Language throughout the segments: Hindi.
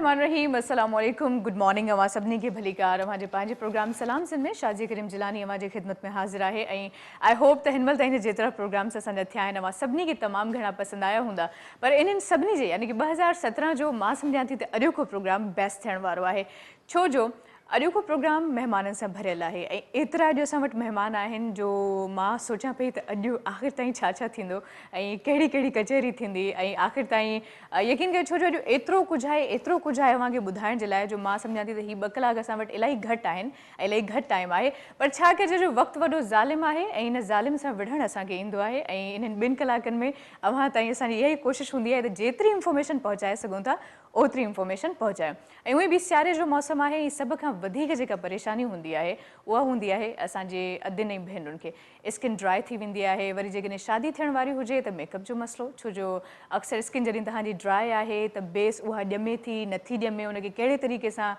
बिस्मिल्लाहिर्रहमानिर्रहीम, अस्सलाम वालेकुम, गुड मॉर्निंग। अवां सभिनी खे भली कार। अवां जे पंहिंजे प्रोग्राम सलाम सिंध में शाजी करीम जिलानी अवां जे ख़िदमत में हाज़िर आहे ऐं आई होप त हिन महिल ताईं जेतिरा प्रोग्राम्स असांजा थिया आहिनि अवां सभिनी खे तमामु घणा पसंदि आया हूंदा। पर इन्हनि सभिनी जे यानी कि 2017 जो मां सम्झां थी त अॼोको प्रोग्राम बेस्ट थियण वारो आहे, छो जो अॼोको प्रोग्राम महिमाननि सां भरियल आहे ऐं एतिरा अॼु असां वटि महिमान आहिनि जो मां सोचां पई त अॼु आख़िर ताईं छा छा थींदो ऐं कहिड़ी कहिड़ी कचहरी थींदी ऐं आख़िर ताईं यकीन कयो, छो जो अॼु एतिरो कुझु आहे अव्हांखे ॿुधाइण जे लाइ जो मां सम्झां थी त हीअ 2 कलाक असां वटि इलाही घटि आहिनि ऐं इलाही घटि टाइम आहे। पर छा कजे जो वक़्तु वॾो ज़ालिम आहे ऐं इन ज़ालिम सां विढ़णु असांखे ईंदो आहे ऐं इन्हनि 2 कलाकनि में अव्हां ताईं असांजी इहा ई कोशिशि हूंदी आहे त जेतिरी इंफॉर्मेशन पहुचाए सघूं था ओतिरी इंफॉर्मेशन पहुचायूं। ऐं उहे बि सियारे जो मौसमु आहे ऐं सभ खां वधीक जेका परेशानी हूंदी आहे उहा हूंदी आहे असांजे अदिन ऐं भेनरुनि खे। स्किन ड्राई थी वेंदी आहे, वरी जेकॾहिं शादी थियण वारी हुजे त मेकअप जो मसइलो, छो जो अक्सर स्किन जॾहिं तव्हांजी ड्राई आहे त बेस उहा ॼमे थी नथी ॼमे, उनखे कहिड़े तरीक़े सां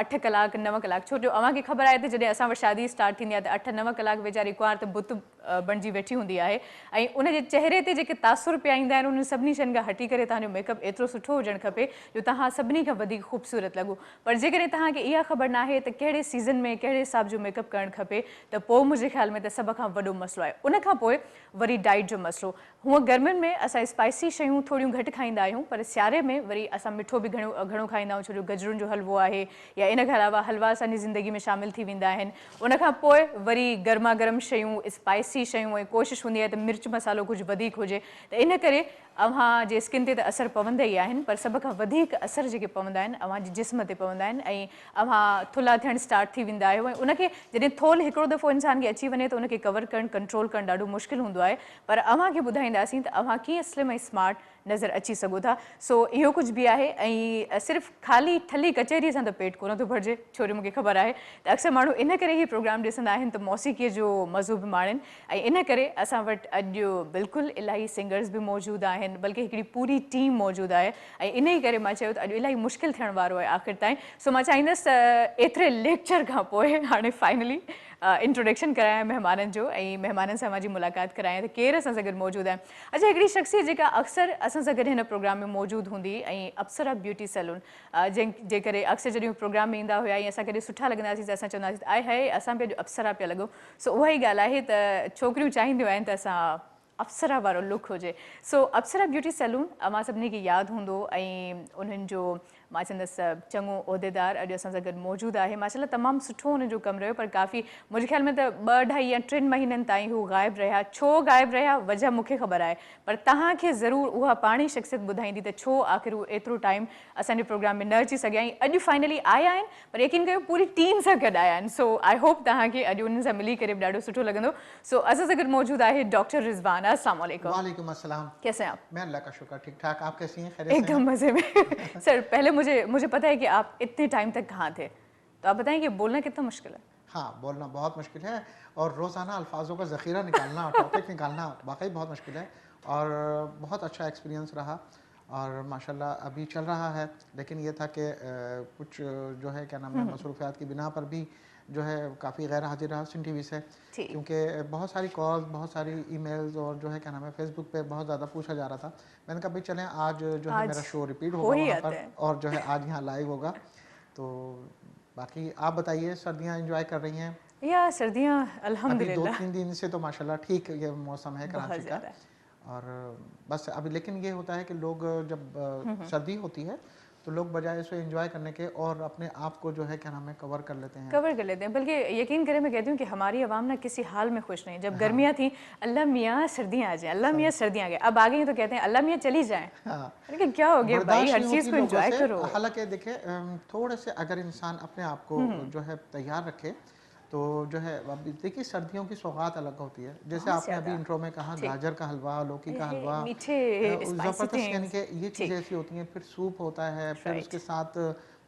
8 कलाक 9 कलाक, छो जो अव्हांखे ख़बर आहे त जॾहिं असां वटि शादी स्टार्ट थींदी आहे त 8-9 कलाक वेचारी कुंवार त बुत बणिजी वेठी हूंदी आहे ऐं उनजे चहिरे ते जेके तासुर पिया ईंदा आहिनि उन्हनि सभिनी शयुनि खां हटी करे तव्हांजो मेकअप एतिरो सुठो हुजणु खपे जो तव्हां सभिनी खां वधीक ख़ूबसूरत लॻो। पर जेकॾहिं तव्हांखे इहा ख़बर न आहे त कहिड़े सीज़न में कहिड़े हिसाब जो मेकअप करणु खपे त पोइ मुंहिंजे ख़्याल में त सभ खां वॾो मसइलो आहे। उनखां पोइ वरी डाइट जो मसइलो। हूअं गर्मियुनि में असां स्पाइसी शयूं थोरियूं घटि खाईंदा आहियूं, पर सियारे में वरी असां मिठो बि घणो खाईंदा आहियूं, छो जो गजरुनि जो हलवो आहे या इन खां अलावा हलवा असांजी ज़िंदगी में शामिलु थी वेंदा आहिनि। उनखां पोइ वरी गर्मा गर्म शयूं, स्पाइसी शयूं ऐं कोशिशि हूंदी आहे त मिर्च मसालो कुझु वधीक हुजे, त इन करे अव्हां जे स्किन ते त असरु पवंदा ई आहिनि, पर सभ खां वधीक असर जेके पवंदा आहिनि अव्हांजे जिस्म ते पवंदा आहिनि ऐं अव्हां थुल्हा थियणु स्टार्ट थी वेंदा आहियो ऐं उनखे जॾहिं थोल हिकिड़ो दफ़ो इंसान खे अची वञे त उनखे कवर करणु कंट्रोल करणु ॾाढो मुश्किल हूंदो आहे। पर अव्हांखे ॿुधाईंदासीं त अव्हां कीअं स्लिम ऐं स्मार्ट नज़र अची सघो था। सो इहो कुझु बि आहे ऐं सिर्फ़ु ख़ाली ठली कचहरीअ सां त पेट कोन थो भरिजे, छो जो मूंखे ख़बर आहे त अक्सर माण्हू इन करे ई प्रोग्राम ॾिसंदा आहिनि त मौसीक़ीअ जो मज़ो बि माणनि ऐं इन करे असां वटि अॼु बिल्कुलु इलाही सिंगर्स बि मौजूदु आहिनि, बल्कि हिकिड़ी पूरी टीम मौजूदु आहे ऐं इन ई करे मां चयो त अॼु इलाही मुश्किल थियण वारो आहे आख़िर ताईं। सो मां चाहींदसि त एतिरे लेक्चर खां पोइ हाणे फाइनली इंट्रोडक्शन करायां महिमाननि जो ऐं महिमाननि सां मुंहिंजी मुलाक़ात करायां त केरु असां सां गॾु मौजूदु आहे। अच्छा, हिकिड़ी शख़्सियत जेका अक्सर असां सां गॾु हिन प्रोग्राम में मौजूदु हूंदी ऐं अप्सरा ब्यूटी सैलून जे करे अक्सर जॾहिं प्रोग्राम में ईंदा हुया ऐं असां कॾहिं सुठा लॻंदासीं त असां चवंदासीं त आहे असां बि अॼु अप्सरा पिया लॻूं। सो उहा ई ॻाल्हि आहे त छोकिरियूं चाहींदियूं आहिनि त असां अप्सरा वारो लुक हुजे। सो अप्सरा ब्यूटी सैलून अव्हां सभिनी खे यादि हूंदो ऐं उन्हनि जो मां चवंदसि चङो उहिदेदार अॼु असां सां गॾु मौजूदु आहे। माशाल्लाह तमामु सुठो हुननि जो कमु रहियो, पर काफ़ी मुंहिंजे ख़्याल में त 2-2.5 या 3 महीननि ताईं हू ग़ाइबु रहिया। छो ग़ाइबु रहिया वजह मूंखे ख़बर आहे, पर तव्हांखे ज़रूरु उहा पाण ई शख़्सियत ॿुधाईंदी त छो आख़िर हू एतिरो टाइम असांजे प्रोग्राम में न अची सघिया ऐं अॼु फाइनली आया आहिनि, पर यकीन कयो पूरी टीम सां गॾु आया आहिनि। सो आई होप तव्हांखे अॼु उन्हनि सां मिली करे बि ॾाढो सुठो लॻंदो। सो असां सां गॾु मौजूदु आहे डॉक्टर रिज़वान। अस्सलाम वालेकुम। वालेकुम अस्सलाम। कैसे हैं आप? मैं अल्लाह का शुक्र ठीक ठाक। आप कैसी हैं? खैरियत से हैं? एकदम मज़े में। सर पहले मुझे पता है कि आप इतने टाइम तक कहाँ थे, तो आप बताएं कि बोलना कितना मुश्किल है? हाँ, बोलना बहुत मुश्किल है और रोज़ाना अल्फाजों का ज़ख़ीरा निकालना टॉपिक निकालना वाकई बहुत मुश्किल है और बहुत अच्छा एक्सपीरियंस रहा और माशाल्लाह अभी चल रहा है। लेकिन ये था कि कुछ जो है क्या नाम है मसरूफ़ियात की बिना पर भी जो है काफ़ी गैर हाजिर रहा सिंध टीवी से, क्योंकि बहुत सारी कॉल्स, बहुत सारी ईमेल्स और जो है क्या नाम है फेसबुक पे बहुत ज़्यादा पूछा जा रहा था। मैंने कहा भाई चलें आज जो है मेरा शो रिपीट होगा वहाँ पर और जो है आज यहाँ लाइव होगा। तो बाकी आप बताइए, सर्दियाँ एंजॉय कर रही हैं? या सर्दियाँ अल्हम्दुलिल्लाह अभी 2-3 दिन से तो माशाल्लाह ठीक ये मौसम है कराची का और बस अभी लेकिन ये होता है कि लोग जब सर्दी होती है तो लोग बजाय इसको एंजॉय करने के और अपने आप को जो है क्या नाम है कवर कर लेते हैं। बल्कि यकीन करें मैं कहती हूँ कि हमारी आवाम ना किसी हाल में खुश नहीं। जब गर्मियाँ थी अल्लाह मियाँ सर्दियाँ आ जाएं, अल्लाह मियाँ सर्दियाँ आ गए, अब आ गई तो कहते हैं अल्लाह मियाँ चली जाएं। लेकिन क्या हो गया भाई, हर चीज़ को एंजॉय करो। हालांकि देखिए थोड़े से अगर इंसान अपने आप को जो है तैयार रखे तो जो है अब देखिए सर्दियों की सौगात अलग होती है। जैसे आपने अभी इंट्रो में कहा गाजर का हलवा, लौकी का हलवा, मीठे ज़बरदस्त, यानी कि ये चीज़ें ऐसी होती हैं। फिर सूप होता है, फिर उसके साथ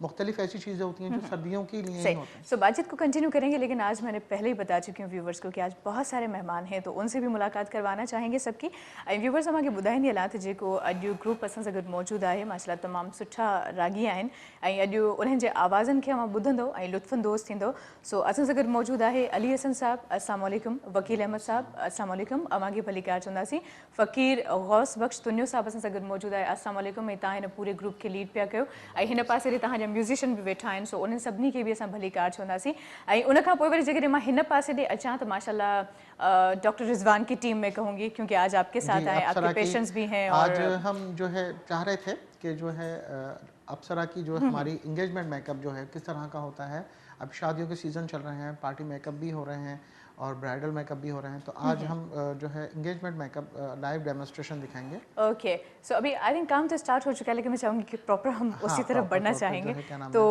मुख्तलिफ ऐसी चीज़ें होती हैं जो सर्दियों के लिए ही सही। होती हैं। सो बातचीत को कंटिन्यू करेंगे, लेकिन आज मैंने पहले ही बता चुकी हूँ व्यूवर्स को कि आज बहुत सारे मेहमान हैं, तो उनसे भी मुलाकात करवाना चाहेंगे सबकी। व्यूवर्स अमांखे ॿुधाईंदी हलां त जेको अॼु ग्रुप असां सां गॾु मौजूदु आहे, माशाल्लाह तमामु सुठा रागी आहिनि ऐं अॼु उन्हनि जे आवाज़नि खे अवां ॿुधंदो ऐं लुत्फ़अंदोज़ थींदो। सो असां सां गॾु मौजूदु आहे अली हसन साहब, अस्सलाम वालेकुम। वकील अहमद साहब, अस्सलाम वालेकुम। अवांखे भली कार चवंदासीं। फ़कीर गौस बख्श तुन्यो साहब असां सां गॾु मौजूदु आहे, अस्सलाम वालेकुम। ऐं तव्हां हिन पूरे ग्रुप खे लीड पिया कयो ऐं हिन पासे ते तव्हांजा म्यूज़िशियन बि वेठा आहिनि, सो उन्हनि सभिनी खे बि असां भली कार चवंदासीं। ऐं उनखां पोइ वरी जेकॾहिं मां हिन पासे ॾे अचां त माशाल्लाह डॉक्टर रिजवान की टीम में कहूँगी, क्योंकि आज आपके साथ जी, आए, अप्सरा आपके की पेशेंट्स भी हैं आज और हम जो है चाह रहे थे कि जो है अप्सरा की जो हमारी इंगेजमेंट मेकअप जो है किस तरह का होता है। अब शादियों के सीज़न चल रहे हैं, पार्टी मेकअप भी हो रहे हैं और ब्राइडल मेकअप भी हो रहे हैं, तो आज हम जो है इंगेजमेंट मेकअप लाइव डेमोन्स्ट्रेशन दिखाएंगे। ओके। सो अभी आई थिंक काम तो स्टार्ट हो चुका है, लेकिन मैं चाहूँगी कि प्रॉपर हम हाँ, उसी तरफ प्रॉपर बढ़ना तौर पे जो चाहेंगे। है क्या नाम तो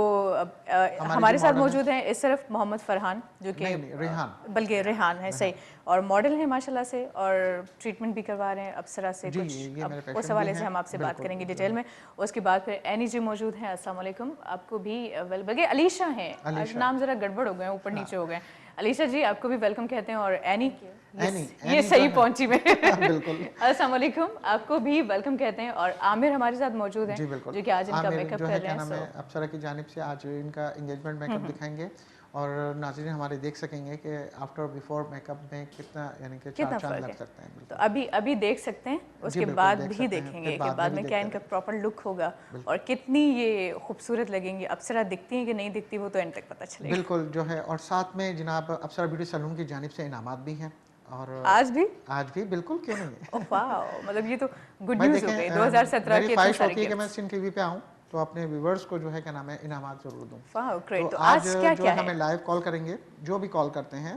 हमारे हमारे जो साथ मॉडल हैं- मौजूद हैं इस तरफ मोहम्मद फरहान, जो कि नहीं, रेहान। बल्कि रेहान है, सही, और मॉडल हैं माशाल्लाह से, और ट्रीटमेंट भी करवा रहे हैं अप्सरा से जी, कुछ। ये अब मेरे उस पेशेंट हवाले भी से हैं, हम आपसे बात बिल्कुल, करेंगे जो डिटेल है। में। उसके बाद फिर एनी जी मौजूद हैं, अस्सलाम वालेकुम। आपको भी बल्कि अलीशा हैं, आज अलीशा। नाम ज़रा गड़बड़ हो गए, ऊपर नीचे हो गए। अलीशा जी आपको भी वेलकम कहते हैं, और एनी एनी, ये एनी सही जो है- पहुंची मैं बिल्कुल। अस्सलाम वालेकुम, आपको भी वेलकम कहते हैं। और आमिर हमारे साथ मौजूद हैं, जी बिल्कुल। जो कि आज इनका आमिर मेकअप जो कर है रहे क्या हैं। नाम है अप्सरा की जानिब से आज इनका इंगेजमेंट मेकअप दिखाएंगे और नाज़रीन हमारे देख सकेंगे कि आफ्टर और बिफोर मेकअप में कितना यानी कि कितना चार चांद फ़र्क लग है। सकते हैं। तो बिल्कुल। अभी देख सकते हैं, उसके बिल्कुल, बाद देख भी सकते हैं, देखेंगे फिर कि बाद बाद में में भी क्या देखते इनका रहेंगे। प्रॉपर लुक होगा और कितनी ये खूबसूरत लगेंगी। अप्सरा दिखती हैं कि नहीं दिखती, वो तो एंड तक पता चलेगा। बिल्कुल जो है, और साथ में जनाब अप्सरा ब्यूटी सैलून की जानिब से इनामात भी हैं और आज भी? आज भी बिल्कुल, क्यों नहीं ओह वाओ, मतलब ये तो गुड भाई न्यूज़ हो देखें, गई 2017 मेरी के इतने ख्वाहिश सारे होती है कि मैं गिफ्ट्स। सिन टीवी पे आऊँ तो अपने व्यूवर्स को जो है क्या नाम है इनामात ज़रूर दूँ। वाओ तो ग्रेट। तो आज आज क्या जो क्या है है? हमें लाइव कॉल करेंगे, जो भी कॉल करते हैं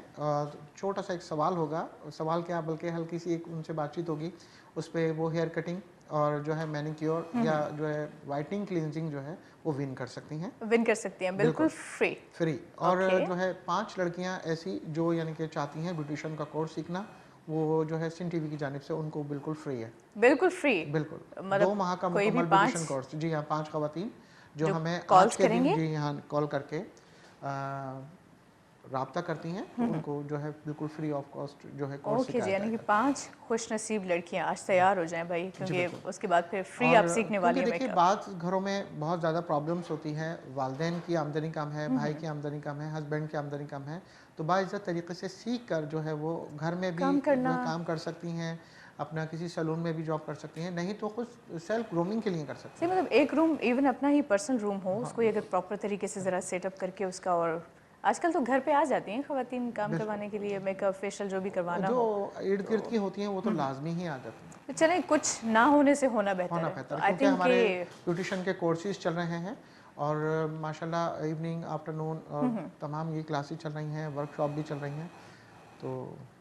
छोटा सा एक सवाल होगा, सवाल क्या बल्कि हल्की सी एक उनसे बातचीत होगी, उस पर वो हेयर कटिंग और जो है मैनिक्योर या जो है वाइटनिंग क्लींजिंग जो है वो विन कर सकती हैं, विन कर सकती हैं बिल्कुल फ्री। फ्री। और ओके। जो है 5 लड़कियां ऐसी जो यानी कि चाहती हैं ब्यूटिशियन का कोर्स सीखना, वो जो है सिन टीवी की जानिब से उनको बिल्कुल फ्री है। बिल्कुल फ्री। बिल्कुल, 2 मतलब माह का कोई भी मुकम्मल 5 ब्यूटिशियन कोर्स। जी हाँ, 5 ख़वातीन जो जो हमें कॉल्स आज के दिन करेंगी? जी यहाँ कॉल करके राब्ता करती हैं, तो उनको जो है बिल्कुल फ्री ऑफ कॉस्ट जो है कोर्स ओके जी, सिखाया यानी कि जाएगा। 5 खुशनसीब लड़कियां आज तैयार हो जाएं भाई, जी क्योंकि बिल्कुल। उसके बाद फिर फ्री आप और सीखने वाली क्योंकि हैं देखिए मेकअप। बात घरों में बहुत ज़्यादा प्रॉब्लम्स होती हैं, वालदेन की आमदनी कम है, भाई की आमदनी कम है, हस्बैंड की आमदनी कम है, तो बाइज़्ज़त तरीके से सीख कर जो है वो घर में भी काम जो करना। है काम कर सकती हैं, अपना किसी सैलून में भी जॉब कर सकती हैं, नहीं तो खुद सेल्फ ग्रूमिंग के लिए कर सकती सही, हैं। मतलब एक रूम इवन अपना ही पर्सनल रूम हो, उसको ही अगर प्रॉपर तरीके से ज़रा सेटअप करके उसका, और आजकल तो घर पे आ जाती हैं ख़वातीन काम करवाने के लिए, मेकअप फेशियल जो भी करवाना जो हो। इर्द गिर्द की होती हैं वो तो लाजमी ही आ जाती हैं। तो चलें, कुछ ना होने से होना बेहतर होना है, तो बेहतर है, आई क्योंकि थिंक हमारे कि ब्यूटिशियन के कोर्सेज चल रहे हैं और माशाल्लाह इवनिंग आफ्टरनून और तमाम ये क्लासेस चल रही हैं, वर्कशॉप भी चल रही हैं। तो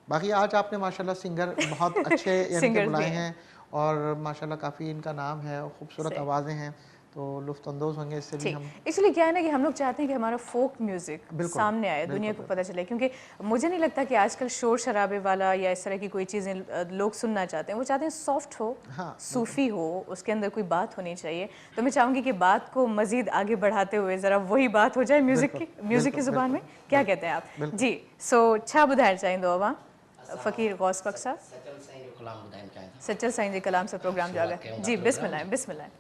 बाकी आज आपने माशाल्लाह सिंगर बहुत अच्छे यानी कि सिंगर्स भी बुलाए हैं। हैं और माशाल्लाह काफ़ी इनका नाम है और खूबसूरत सही। आवाज़ें हैं, तो लुत्फ़अंदोज़ होंगे इससे भी ठीक, हम। एक्चुअली क्या है ना कि हम लोग चाहते हैं कि हमारा फोक म्यूज़िक बिल्कुल, सामने आए, दुनिया को बिल्कुल, पता चले, क्योंकि मुझे नहीं लगता कि आजकल शोर शराबे वाला या इस तरह की कोई चीज़ें लोग सुनना चाहते हैं। वो चाहते हैं सॉफ्ट हो, हाँ, सूफ़ी हो, उसके अंदर कोई बात होनी चाहिए। तो मैं चाहूँगी कि बात को मज़ीद आगे बढ़ाते हुए ज़रा वही बात हो जाए म्यूज़िक बिल्कुल, की, म्यूज़िक की बिल्कुल, ज़ुबान में। बिल्कुल, क्या बिल्कुल, कहते हैं आप? बिल्कुल। जी, सो छा ॿुधाइणु चाहींदो अवां फ़कीर गौस बख्श साहब? सचल साईं जो कलाम ॿुधाइणु चाहियां थो। सचल साईं जे कलाम सां प्रोग्राम जो शुरूआत आगाह। कयूं था जी प्रोग्राम बिस्मिल्लाह जी। बिस्मिल्लाह।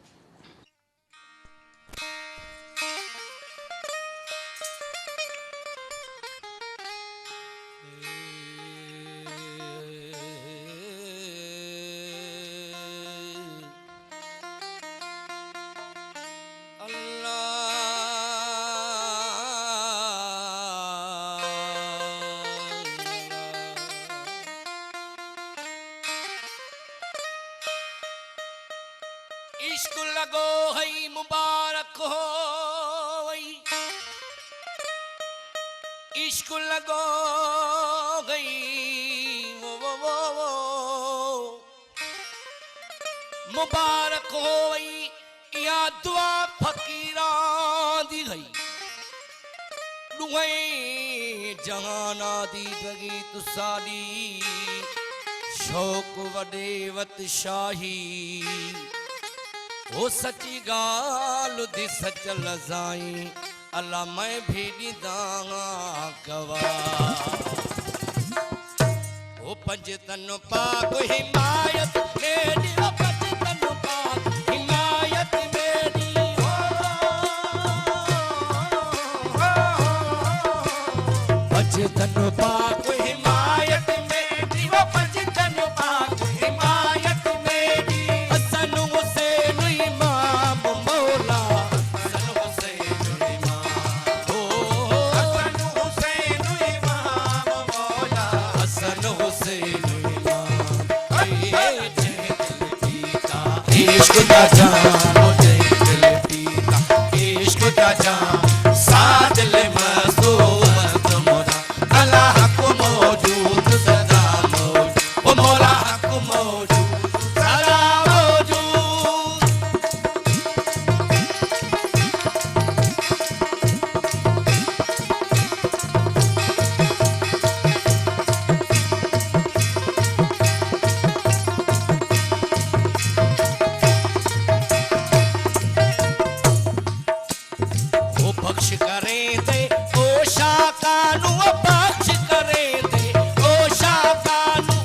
इश्क लगो हई मुबारक हो वई, इश्क लगो गई वो मुबारक हो वई, या दुआ फकीरां दी गई, दुए जहाना दी गई तुसाडी, शौक वडे वत शाही, ओ सची गाल दी सच लजाई अल्लाह मैं भी ॾींदा कवा ओ पंज तन पाक हिमायत मेरी ओ पंज तन पाक हिमायत मेरी पंज तन पाक हिमायत मेरी ओ पंज तन पाक हिमायत मेरी हसन हुसैन इमाम मौला हसन हुसैन इमाम ओ हसन हुसैन इमाम मौला हसन हुसैन इमाम ए दिल पीता इश्क दा जाम मुझे दिल पीता इश्क दा जाम साथ ले मसूमत मोरा अल्लाह को मौजूद सदा मौजूद ओ मौला को मौजूद सदा मौजूद ओ बख्श करे दे ओ शाकानु ओ बख्श करे दे ओ शाकानु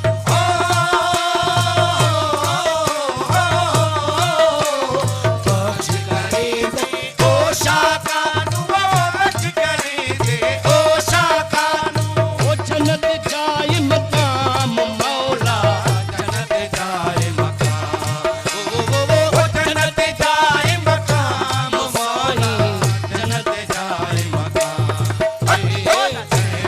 बख्श करे दे ओ शाकानु ओ बख्श करे दे ओ शाकानु ओ जन्नत जाए मकाम मौला जन्नत जाए मकाम ओ जन्नत जाए मकाम मौला जन्नत जाए मकाम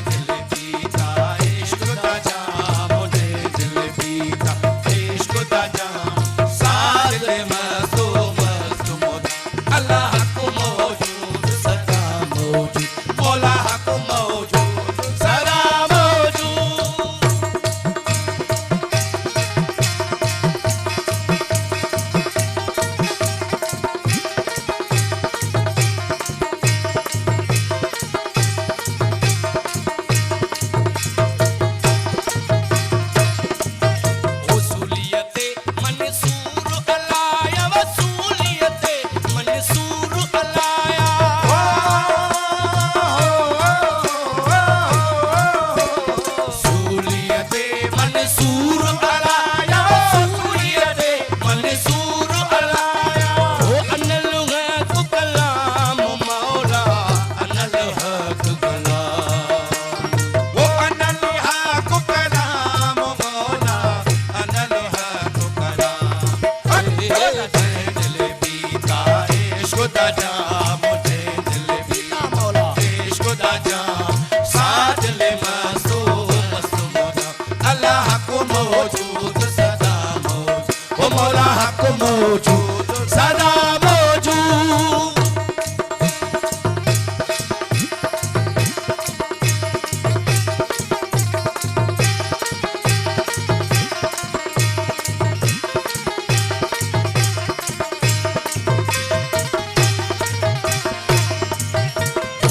दिल पीता इश्क दा जाम मुझे दिल पीता इश्क दा जाम साथ ले मस्तो मस्तो मोला अल्लाह को मौजूद सदा मौजूद मौला को मौजूद सदा मौजूद वसूलियते मंसूर अलाया वसूलियते मंसूर अलाया वसूलियते मंसूर अलाया वसूलियते मंसूर अलाया ओ अनल हक कलाम मौला अनल हक कलाम वो अनल हक कलाम मौला अनल हक कलाम दिल पीता इश्क दा जाम मुझे दिल पीता मौला इश्क दा जाम साथ ले मस्तो मस्त मौला अल्लाह को मौजूद सदा मौजूद ओ मौला को मौजूद सदा मौजूद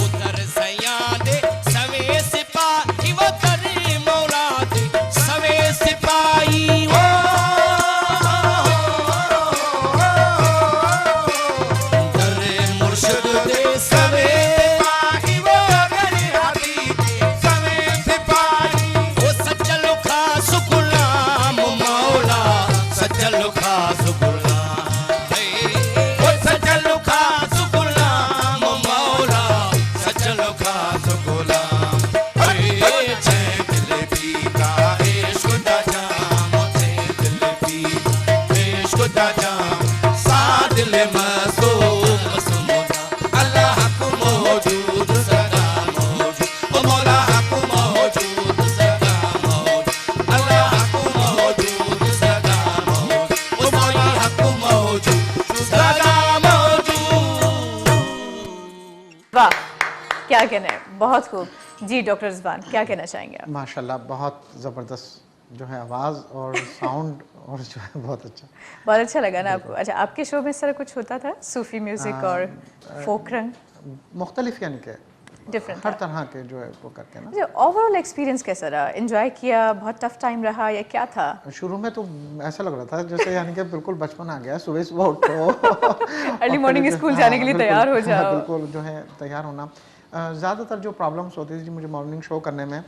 उतर सया दे सवे सिपाही वो करे मौला दे सवे सिपाही हो दरे मुर्शिद दे सवे सिपाही वो करे हबीबी सवे सिपाही ओ सच्चल खास गुलाम मौला सच्चल खास गुलाम ओ सच्चल खास गुलाम मौला सच्चल खास गुलाम दिल पीता इश्क दा जाम मुझे दिल पीता इश्क दा जाम साथ ले मस्तो मस्तो मौला अल्लाह को मौजूद सदा मौजूद ओ मौला को मौजूद सदा मौजूद अल्लाह को मौजूद सदा मौजूद ओ मौला को मौजूद सदा मौजूद वाह, क्या कहना है, बहुत खूब। जी डॉक्टर रिजवान, क्या कहना चाहेंगे आप? माशाल्लाह बहुत ज़बरदस्त जो है आवाज़ और साउंड और जो है बहुत अच्छा। बहुत अच्छा लगा ना आपको? अच्छा, आपके शो में इस तरह कुछ होता था, सूफी म्यूजिक और फोक रंग? मुख्तलिफ यानी कि डिफरेंट हर तरह के जो है वो करके ना। अच्छा, ओवरऑल एक्सपीरियंस कैसा रहा? एंजॉय किया? बहुत टफ टाइम रहा या क्या था? शुरू में तो ऐसा लग रहा था जैसे यानी कि बिल्कुल बचपन आ गया, सुबह सुबह उठो अर्ली मॉर्निंग स्कूल जाने के लिए तैयार हो जाओ। बिल्कुल जो है तैयार होना। ज़्यादातर जो प्रॉब्लम्स होती थी मुझे मॉर्निंग शो करने में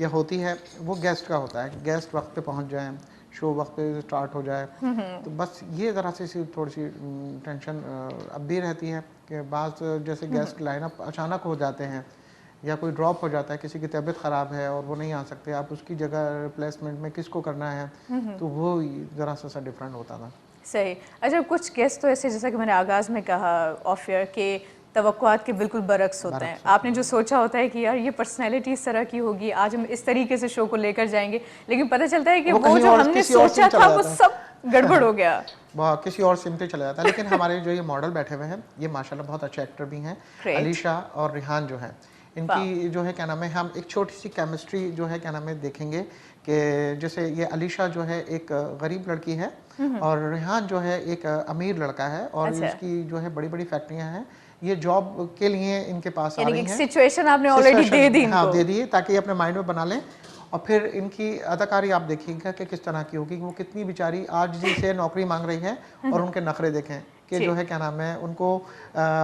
या होती है वो गेस्ट का होता है, गेस्ट वक्त पे पहुंच जाए, शो वक्त पे स्टार्ट हो जाए, तो बस ये ज़रा सी थोड़ी सी टेंशन अब भी रहती है कि बाज़ जैसे गेस्ट लाइनअप अचानक हो जाते हैं या कोई ड्रॉप हो जाता है, किसी की तबीयत ख़राब है और वो नहीं आ सकते, आप उसकी जगह रिप्लेसमेंट में किसको करना है, तो वो ज़रा सा डिफरेंट होता था। सही। अच्छा, कुछ गेस्ट तो ऐसे जैसा कि मैंने आगाज़ में कहा ऑफ एयर के तवक्कुआत के बिल्कुल बरक्स होते हैं। आपने जो सोचा होता है कि यार ये पर्सनैलिटी इस तरह की होगी, आज हम इस तरीके से शो को लेकर जाएंगे, लेकिन पता चलता है कि वो जो हमने सोचा था वो सब गड़बड़ हो गया, किसी और सिम पे चला जाता है। लेकिन हमारे जो ये मॉडल बैठे हुए हैं ये माशाल्लाह बहुत अच्छे एक्टर भी हैं, अलीशा और रिहान जो है, इनकी जो है क्या नाम है, हम एक छोटी सी केमिस्ट्री जो है क्या नाम है देखेंगे कि जैसे ये अलीशा जो है एक गरीब लड़की है और रिहान जो है एक अमीर लड़का है और इसकी जो है बड़ी बड़ी फैक्ट्रियां हैं, ये जॉब के लिए इनके पास आ रही हैं। सिचुएशन आपने ऑलरेडी दे दी, हाँ दे दी, ताकि अपने माइंड में बना लें। और फिर इनकी अदाकारी आप देखिएगा कि किस तरह की होगी, वो कितनी बेचारी आज से नौकरी मांग रही है और उनके नखरे देखें कि जो है क्या नाम है, उनको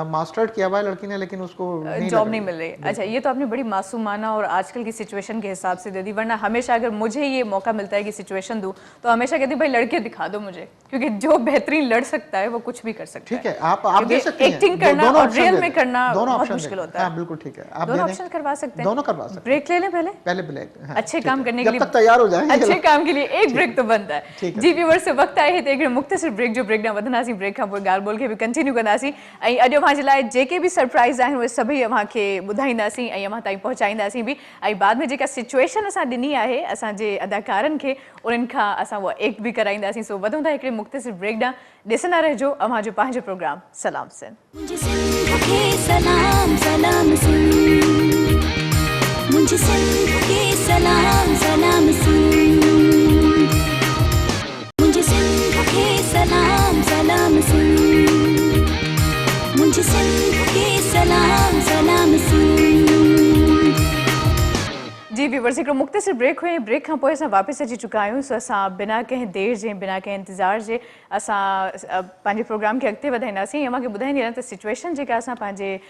मास्टर्ड किया हुआ है लड़की ने लेकिन उसको जॉब नहीं मिल रही। अच्छा, ये तो आपने बड़ी मासूमाना और आजकल की सिचुएशन के हिसाब से दे दी, वरना हमेशा अगर मुझे ये मौका मिलता है कि सिचुएशन दूं तो हमेशा कहती भाई लड़के दिखा दो मुझे, क्योंकि जो बेहतरीन लड़ सकता है वो कुछ भी कर सकता है। ठीक है, आप दे सकते हैं, एक्टिंग करना और रियल में करना बहुत मुश्किल होता है। हाँ बिल्कुल ठीक है, आप दोनों ऑप्शन करवा सकते हैं, दोनों करवा सकते हैं। ब्रेक ले लें पहले ब्रेक, अच्छे काम करने के लिए, जब तक तैयार हो जाएं, अच्छे काम के लिए एक ब्रेक तो बनता है। जी व्यूअर्स, से वक्त आए थे एक मुख्तसर ब्रेक जो ब्रेक ना वधनासी ब्रेक खां पोइ ॻाल्हि ॿोल खे बि कंटिन्यू कंदासीं ऐं अॼु अव्हां जे लाइ जेके बि सरप्राइज़ आहिनि उहे सभई अव्हां खे ॿुधाईंदासीं ऐं अव्हां ताईं पहुचाईंदासीं बि, ऐं बाद में जेका सिचुएशन असां ॾिनी आहे असांजे अदाकारनि खे उन्हनि खां असां उहा एक्ट बि कराईंदासीं। सो वधूं था हिकिड़े मुख्तसर ब्रेक ॾांहुं, ॾिसंदा रहिजो अव्हां जो पंहिंजो प्रोग्राम सलाम सिंध। मुझे सिंध के सलाम सलाम सिंध, मुझे सिंध के सलाम सलाम सिंध, मुझे सिंध के सलाम सलाम सिंध, मुझे सिंध के सलाम सलाम सिंध। जी व्यूअर्स, हिकिड़ो मुख्तसर ब्रेक हुए, ब्रेक खां पोइ असां वापसि अची चुका आहियूं। सो असां बिना कंहिं देरि जे, बिना कंहिं इंतज़ार जे असां पंहिंजे प्रोग्राम खे अॻिते वधाईंदासीं। ऐं मूंखे ॿुधाईंदी रहां त सिचुएशन जेका असां पंहिंजे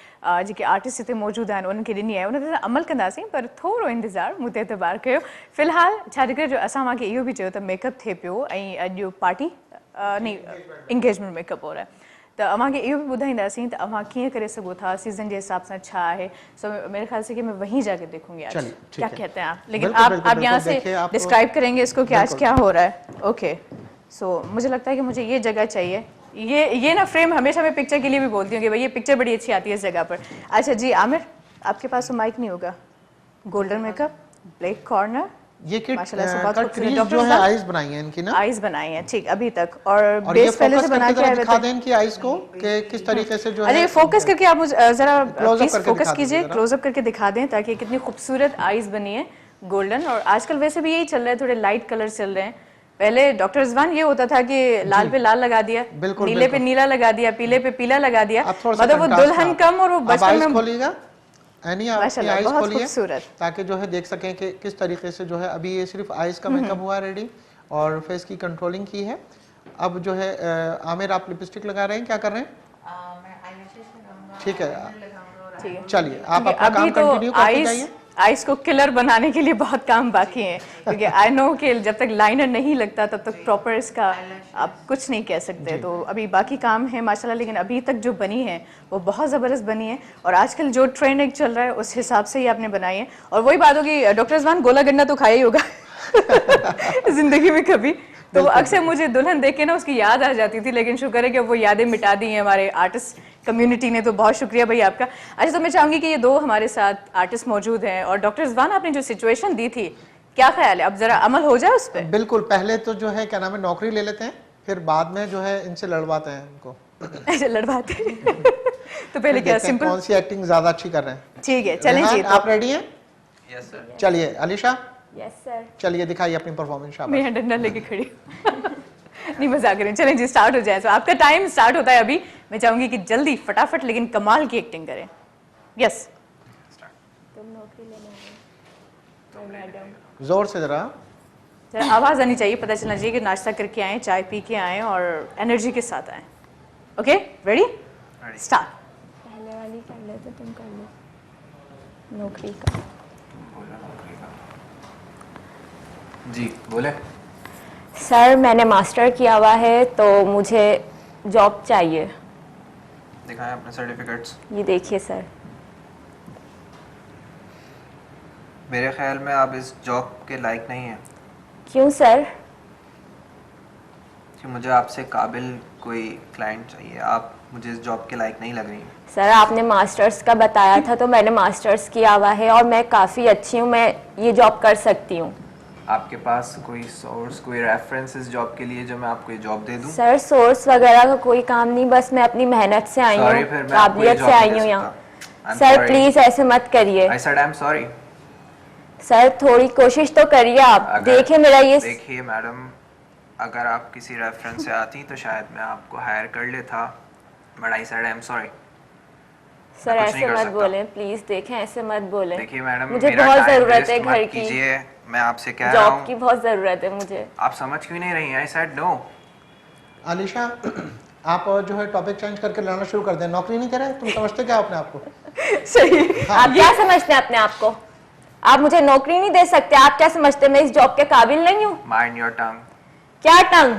जेके आर्टिस्ट हिते मौजूदु आहिनि उन्हनि खे ॾिनी आहे उन ते असां अमल कंदासीं, पर थोरो इंतज़ारु मूं ते एतबार कयो। फ़िलहालु छा जे करे जो असां मूंखे इहो बि चयो त मेकअप थिए पियो ऐं अॼु पार्टी नहीं इंगेजमेंट मेकअप हो रहा है, तो अव्हांखे इहो बि ॿुधाईंदासीं त अव्हां कीअं करे सघो था, सीज़न के हिसाब सां छा आहे। सो मेरे ख्याल से कि मैं वहीं जाके देखूंगी आज क्या कहते हैं आप, लेकिन आप यहाँ से डिस्क्राइब करेंगे इसको कि आज क्या हो रहा है। ओके, सो मुझे लगता है कि मुझे ये जगह चाहिए, ये ना फ्रेम हमेशा मैं पिक्चर के लिए भी बोलती हूँ कि भाई ये पिक्चर बड़ी अच्छी आती है इस जगह पर। अच्छा जी आमिर, आपके पास तो माइक नहीं होगा। गोल्डन मेकअप, ब्लैक कॉर्नर, ये किट खूबसूरत जो है आईज बनाई है इनकी ना, आईज बनाई है ठीक अभी तक, और बेस पहले से बना के आए दिखा दें इनकी आईज को कि किस तरीके से जो है। अरे फोकस करके आप मुझे जरा प्लीज फोकस कीजिए, क्लोज अप करके दिखा दें ताकि कितनी खूबसूरत आईज बनी है गोल्डन। और आजकल वैसे भी यही चल रहा है, थोड़े लाइट कलर चल रहे हैं। पहले डॉक्टर रिजवान ये होता था कि लाल पे लाल लगा दिया, नीले पे नीला लगा दिया, पीले पे पीला लगा दिया, मतलब वो दुल्हन कम और वो बचपन में। खोलिएगा यानी आपकी आईज खोलिए ताकि जो है देख सकें कि किस तरीके से जो है। अभी ये सिर्फ आईज का मेकअप हुआ रेडी और फेस की कंट्रोलिंग की है। अब जो है आमिर आप लिपस्टिक लगा रहे हैं, क्या कर रहे हैं? ठीक है, चलिए आप अपना काम कंटिन्यू करते जाइए। आइस को किलर बनाने के लिए बहुत काम बाकी है, क्योंकि आई नो कि जब तक लाइनर नहीं लगता तब तक प्रॉपर इसका आप कुछ नहीं कह सकते। तो अभी बाकी काम है माशाल्लाह, लेकिन अभी तक जो बनी है वो बहुत ज़बरदस्त बनी है। और आजकल जो ट्रेंड एक चल रहा है उस हिसाब से ही आपने बनाई है। और वही बात होगी, डॉक्टर रिजवान गोला गन्ना तो खाया ही होगा जिंदगी में कभी, तो अक्सर मुझे दुल्हन देख के ना उसकी याद आ जाती थी, लेकिन शुक्र है कि वो यादें मिटा दी हैं हमारे आर्टिस्ट कम्युनिटी ने, तो बहुत शुक्रिया भाई आपका। अच्छा, तो मैं चाहूँगी कि ये दो हमारे साथ आर्टिस्ट मौजूद हैं और डॉक्टर रिजवान आपने जो सिचुएशन दी थी क्या ख्याल है, अब जरा अमल हो जाए उस पर? बिल्कुल, पहले तो जो है क्या नाम है नौकरी ले लेते हैं, फिर बाद में जो है इनसे लड़वाते हैं इनको। अच्छा, लड़वाते तो पहले क्या सिंपल, कौन सी एक्टिंग ज्यादा अच्छी कर रहे हैं? ठीक है, चलें जी। आप रेडी हैं? Yes sir. चलिए अलीशा, यस सर, चलिए दिखाइए अपनी परफॉर्मेंस। शाबाश। मैं डंडा लेके खड़ी नहीं मजाक करें, चलें जी स्टार्ट हो जाए। तो आपका टाइम स्टार्ट होता है अभी। मैं चाहूंगी कि जल्दी फटाफट लेकिन कमाल की एक्टिंग करें। Yes madam. जोर से ज़रा। जरा आवाज़ आनी चाहिए, पता चलना चाहिए कि नाश्ता करके आए, चाय पी के आए और एनर्जी के साथ आए। Okay, ready, start. पहले वाली कर लेते, तुम कर लो नौकरी का। जी बोले। सर मैंने मास्टर किया हुआ है तो मुझे जॉब चाहिए। दिखाएं अपने सर्टिफिकेट्स। ये देखिए सर। मेरे ख्याल में आप इस जॉब के लायक नहीं हैं क्यों सर? कि मुझे आपसे काबिल कोई क्लाइंट चाहिए। आप मुझे इस जॉब के लायक नहीं लग रही हैं। सर आपने मास्टर्स का बताया था तो मैंने मास्टर्स किया हुआ है और मैं काफ़ी अच्छी हूँ, मैं ये जॉब कर सकती हूँ। आपके पास कोई सोर्स, कोई रेफरेंस इस जॉब के लिए जो मैं आपको ये जॉब दे दूं? सर सोर्स वगैरह का कोई काम नहीं, बस मैं अपनी मेहनत से आई Sorry, हूँ, फिर मैं आपको ये काबिलियत job से आई नहीं हूँ दे यहाँ। सकता। I'm sir sorry. प्लीज़ ऐसे मत करिए। I said I'm sorry. Sir थोड़ी कोशिश तो करिए आप। देखिए मेरा ये देखिए मैडम, अगर आप किसी रेफरेंस से आती तो शायद मैं आपको हायर कर लेता, but I said I am sorry. Sir कुछ नहीं ऐसे कर मत सकता। बोलें प्लीज़, देखें ऐसे मत बोलें। देखिए मैडम, मुझे मेरा बहुत time ज़रूरत है waste मत घर की, कीजिए। मैं आपसे कह रहा जॉब हूँ, की बहुत ज़रूरत है मुझे। आप समझ क्यों नहीं रही हैं? I said no. आलिशा, आप जो है टॉपिक चेंज करके लड़ना शुरू कर दें। नौकरी नहीं करे, तुम समझते क्या अपने आप को? सही। आप क्या समझते हैं अपने आप को? आप मुझे नौकरी नहीं दे सकते? आप क्या समझते हैं मैं इस जॉब के काबिल नहीं हूँ? Mind your tongue. क्या टंग?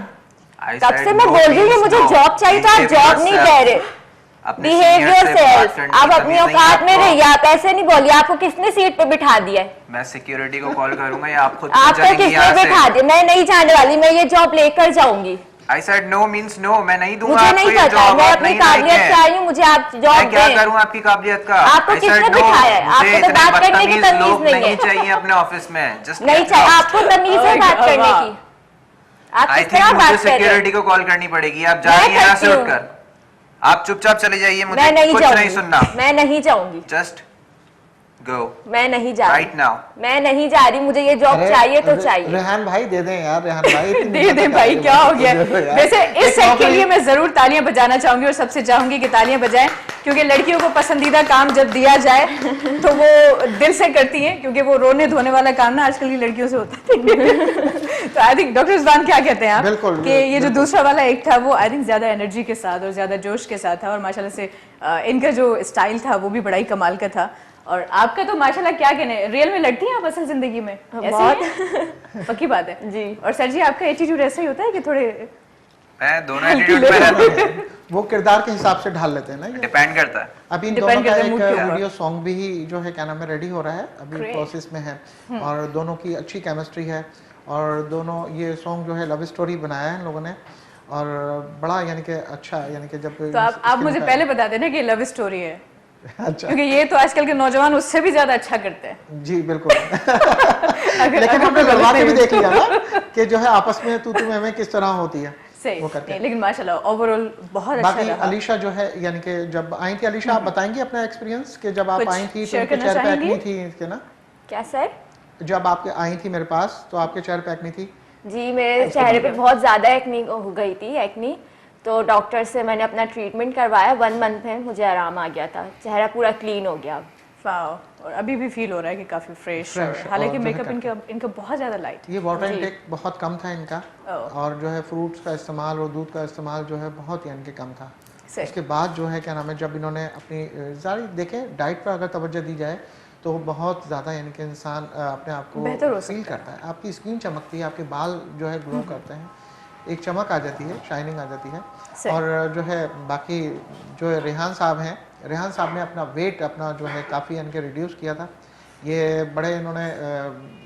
I तब said से मैं no बोल रही हूँ कि means मुझे no. जॉब चाहिए तो आप Behave जॉब नहीं yourself. कह रहे। अपने बिहेव senior से बात योरसेल्फ। करने आप की अपनी तमीज़ नहीं औकात में आपको। रहिए, आप ऐसे नहीं बोलिए। आपको किसने सीट पे बिठा दिया है? मैं सिक्योरिटी को कॉल करूंगा या आप खुद आपको जाएंगी किसने यहाँ बिठा से? दिया? मैं नहीं जाने वाली, मैं ये जॉब लेकर जाऊंगी। I said no means no. मैं नहीं दूंगा मुझे आपको नहीं ये पता, जॉब। मैं आप अपनी नहीं लायक काबिलियत से हैं। आई हूँ, मुझे आप मैं जॉब क्या दें। करूँ आपकी काबिलियत का? आपको I किसने said no. बिठाया है? मुझे आपको तो इतने बात करने की बदतमीज तमीज लोग नहीं है। नहीं चाहिए अपने ऑफिस में। Just नहीं get चाहिए lost. आपको तमीज है Oh बात God, करने वाह। की। आप I किस think तरह मुझे बात कर रहे हैं? सिक्योरिटी को कॉल करनी पड़ेगी। आप मैं जाइए यहाँ करती से हूँ। उठकर। आप चुपचाप चले जाइए, मुझे मैं नहीं कुछ जाऊंगी, नहीं सुनना। मैं नहीं जाऊंगी, Just go मैं नहीं जा रही, right now. मैं नहीं जा रही। मुझे ये जॉब चाहिए तो चाहिए। रेहान भाई दे दें यार, रेहान भाई इतनी दे मेहनत दे कर भाई, रहे क्या हो हो, गया? दे दो यार। वैसे इस एक सेट के नौकरी- लिए मैं जरूर तालियां बजाना चाहूंगी और सबसे चाहूंगी कि तालियां बजाएं, क्योंकि लड़कियों को पसंदीदा काम जब दिया जाए तो वो दिल से करती हैं, क्योंकि वो रोने धोने वाला काम ना आजकल की लड़कियों से होता है। तो आई थिंक डॉक्टर रिजवान क्या कहते हैं आप बिल्कुल, कि ये जो बिल्कुल। दूसरा वाला एक था वो आई थिंक ज्यादा एनर्जी के साथ और ज्यादा जोश के साथ था, और माशाल्लाह से इनका जो स्टाइल था वो भी बड़ा ही कमाल का था। और आपका तो माशाल्लाह क्या कहने, रियल में लड़ती हैं आप असल जिंदगी में? ऐसे बहुत। ही हैं? पक्की बात है जी। और सर जी आपका एटीट्यूड ऐसा ही होता है कि थोड़े मैं दोनों एटीट्यूड पे रहता हूँ। वो किरदार के हिसाब से ढाल लेते हैं ना ये। डिपेंड करता है। अभी इन Depend दोनों का करता है एक mood के ऊपर। वीडियो सॉन्ग भी जो है क्या नाम है रेडी हो रहा है, अभी Great. प्रोसेस में है, और दोनों की अच्छी केमिस्ट्री है, और दोनों ये सॉन्ग जो है लव स्टोरी बनाया है इन लोगों ने, और बड़ा यानी कि अच्छा, यानी कि जब तो आप मुझे पहले बता देना कि लव स्टोरी है, अच्छा क्योंकि ये तो आजकल के नौजवान उससे भी ज्यादा अच्छा करते हैं। जी बिल्कुल। लेकिन हमने लगवा के भी देख लिया ना कि जो है आपस में तू तुम्हें में किस तरह होती है, सही वो करते नहीं, हैं। लेकिन माशाल्लाह ओवरऑल बहुत अच्छा बाकी रहा। अलीशा जो है यानी कि जब आई थी, अलीशा आप बताएंगी अपना एक्सपीरियंस कि जब आप कुछ आई थी तो share उनके करना चेहरे पे चाहेंगी? एक्नी थी इसके ना, क्या सर? जब आपके आई थी मेरे पास तो आपके चेहरे पे एक्नी थी? जी मेरे चेहरे पे बहुत ज़्यादा एक्नी हो गई थी, एक्नी। तो डॉक्टर से मैंने अपना ट्रीटमेंट करवाया, 1 मंथ में मुझे आराम आ गया था, चेहरा पूरा क्लीन हो गया। वाओ, और अभी भी फील हो रहा है कि काफी फ्रेश, Fresh, हालांकि और जो है मेकअप इनका बहुत ज्यादा लाइट। ये वाटर जी। इनटेक बहुत कम था इनका, और जो है फ्रूट्स का इस्तेमाल और दूध का इस्तेमाल जो है बहुत यानी कि कम था। सही। उसके बाद जो है क्या नाम है, जब इन्होंने अपनी सारी देखें डाइट पर अगर तवज्जो दी जाए तो बहुत ज़्यादा यानी कि इंसान अपने आप को बेहतर हो फील करता है, आपकी स्किन चमकती है, आपके बाल जो है ग्लो करते हैं, एक चमक आ जाती है, शाइनिंग आ जाती है। सही। और जो है बाकी जो है रेहान साहब हैं, रेहान साहब ने अपना वेट अपना जो है काफ़ी यानी कि रिड्यूस किया था। ये बड़े इन्होंने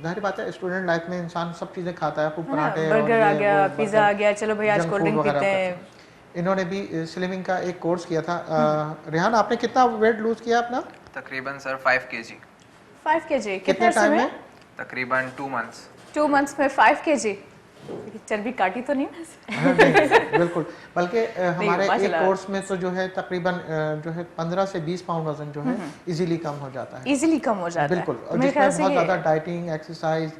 जाहिर बात है स्टूडेंट लाइफ में इंसान सब चीज़ें खाता है, खूब पराठे और बर्गर आ ये गया, वो पिज्जा आ बर्गर, गया, चलो भाई आज जंक कोल्ड फूड ड्रिंक वगैरह पीते करते हैं। हैं। इन्होंने भी स्लिमिंग का एक कोर्स किया था। रेहान आपने कितना वेट लूज़ किया अपना? तकरीबन सर 5 kg। 5 kg कितने कितने टाइम समय? में? तकरीबन 2 months। 2 मंथ्स में 5 kg। चर्बी काटी तो नहीं ना? हाँ, नहीं, बिल्कुल, बल्कि हमारे एक माशाल्लाह। कोर्स में तो जो है तकरीबन जो है 15 से 20 पाउंड वजन जो है इजीली कम हो जाता है। इजीली कम हो जाता है। बिल्कुल, तो और मेरे जिसमें ख्याल से बहुत ये ज़्यादा डाइटिंग एक्सरसाइज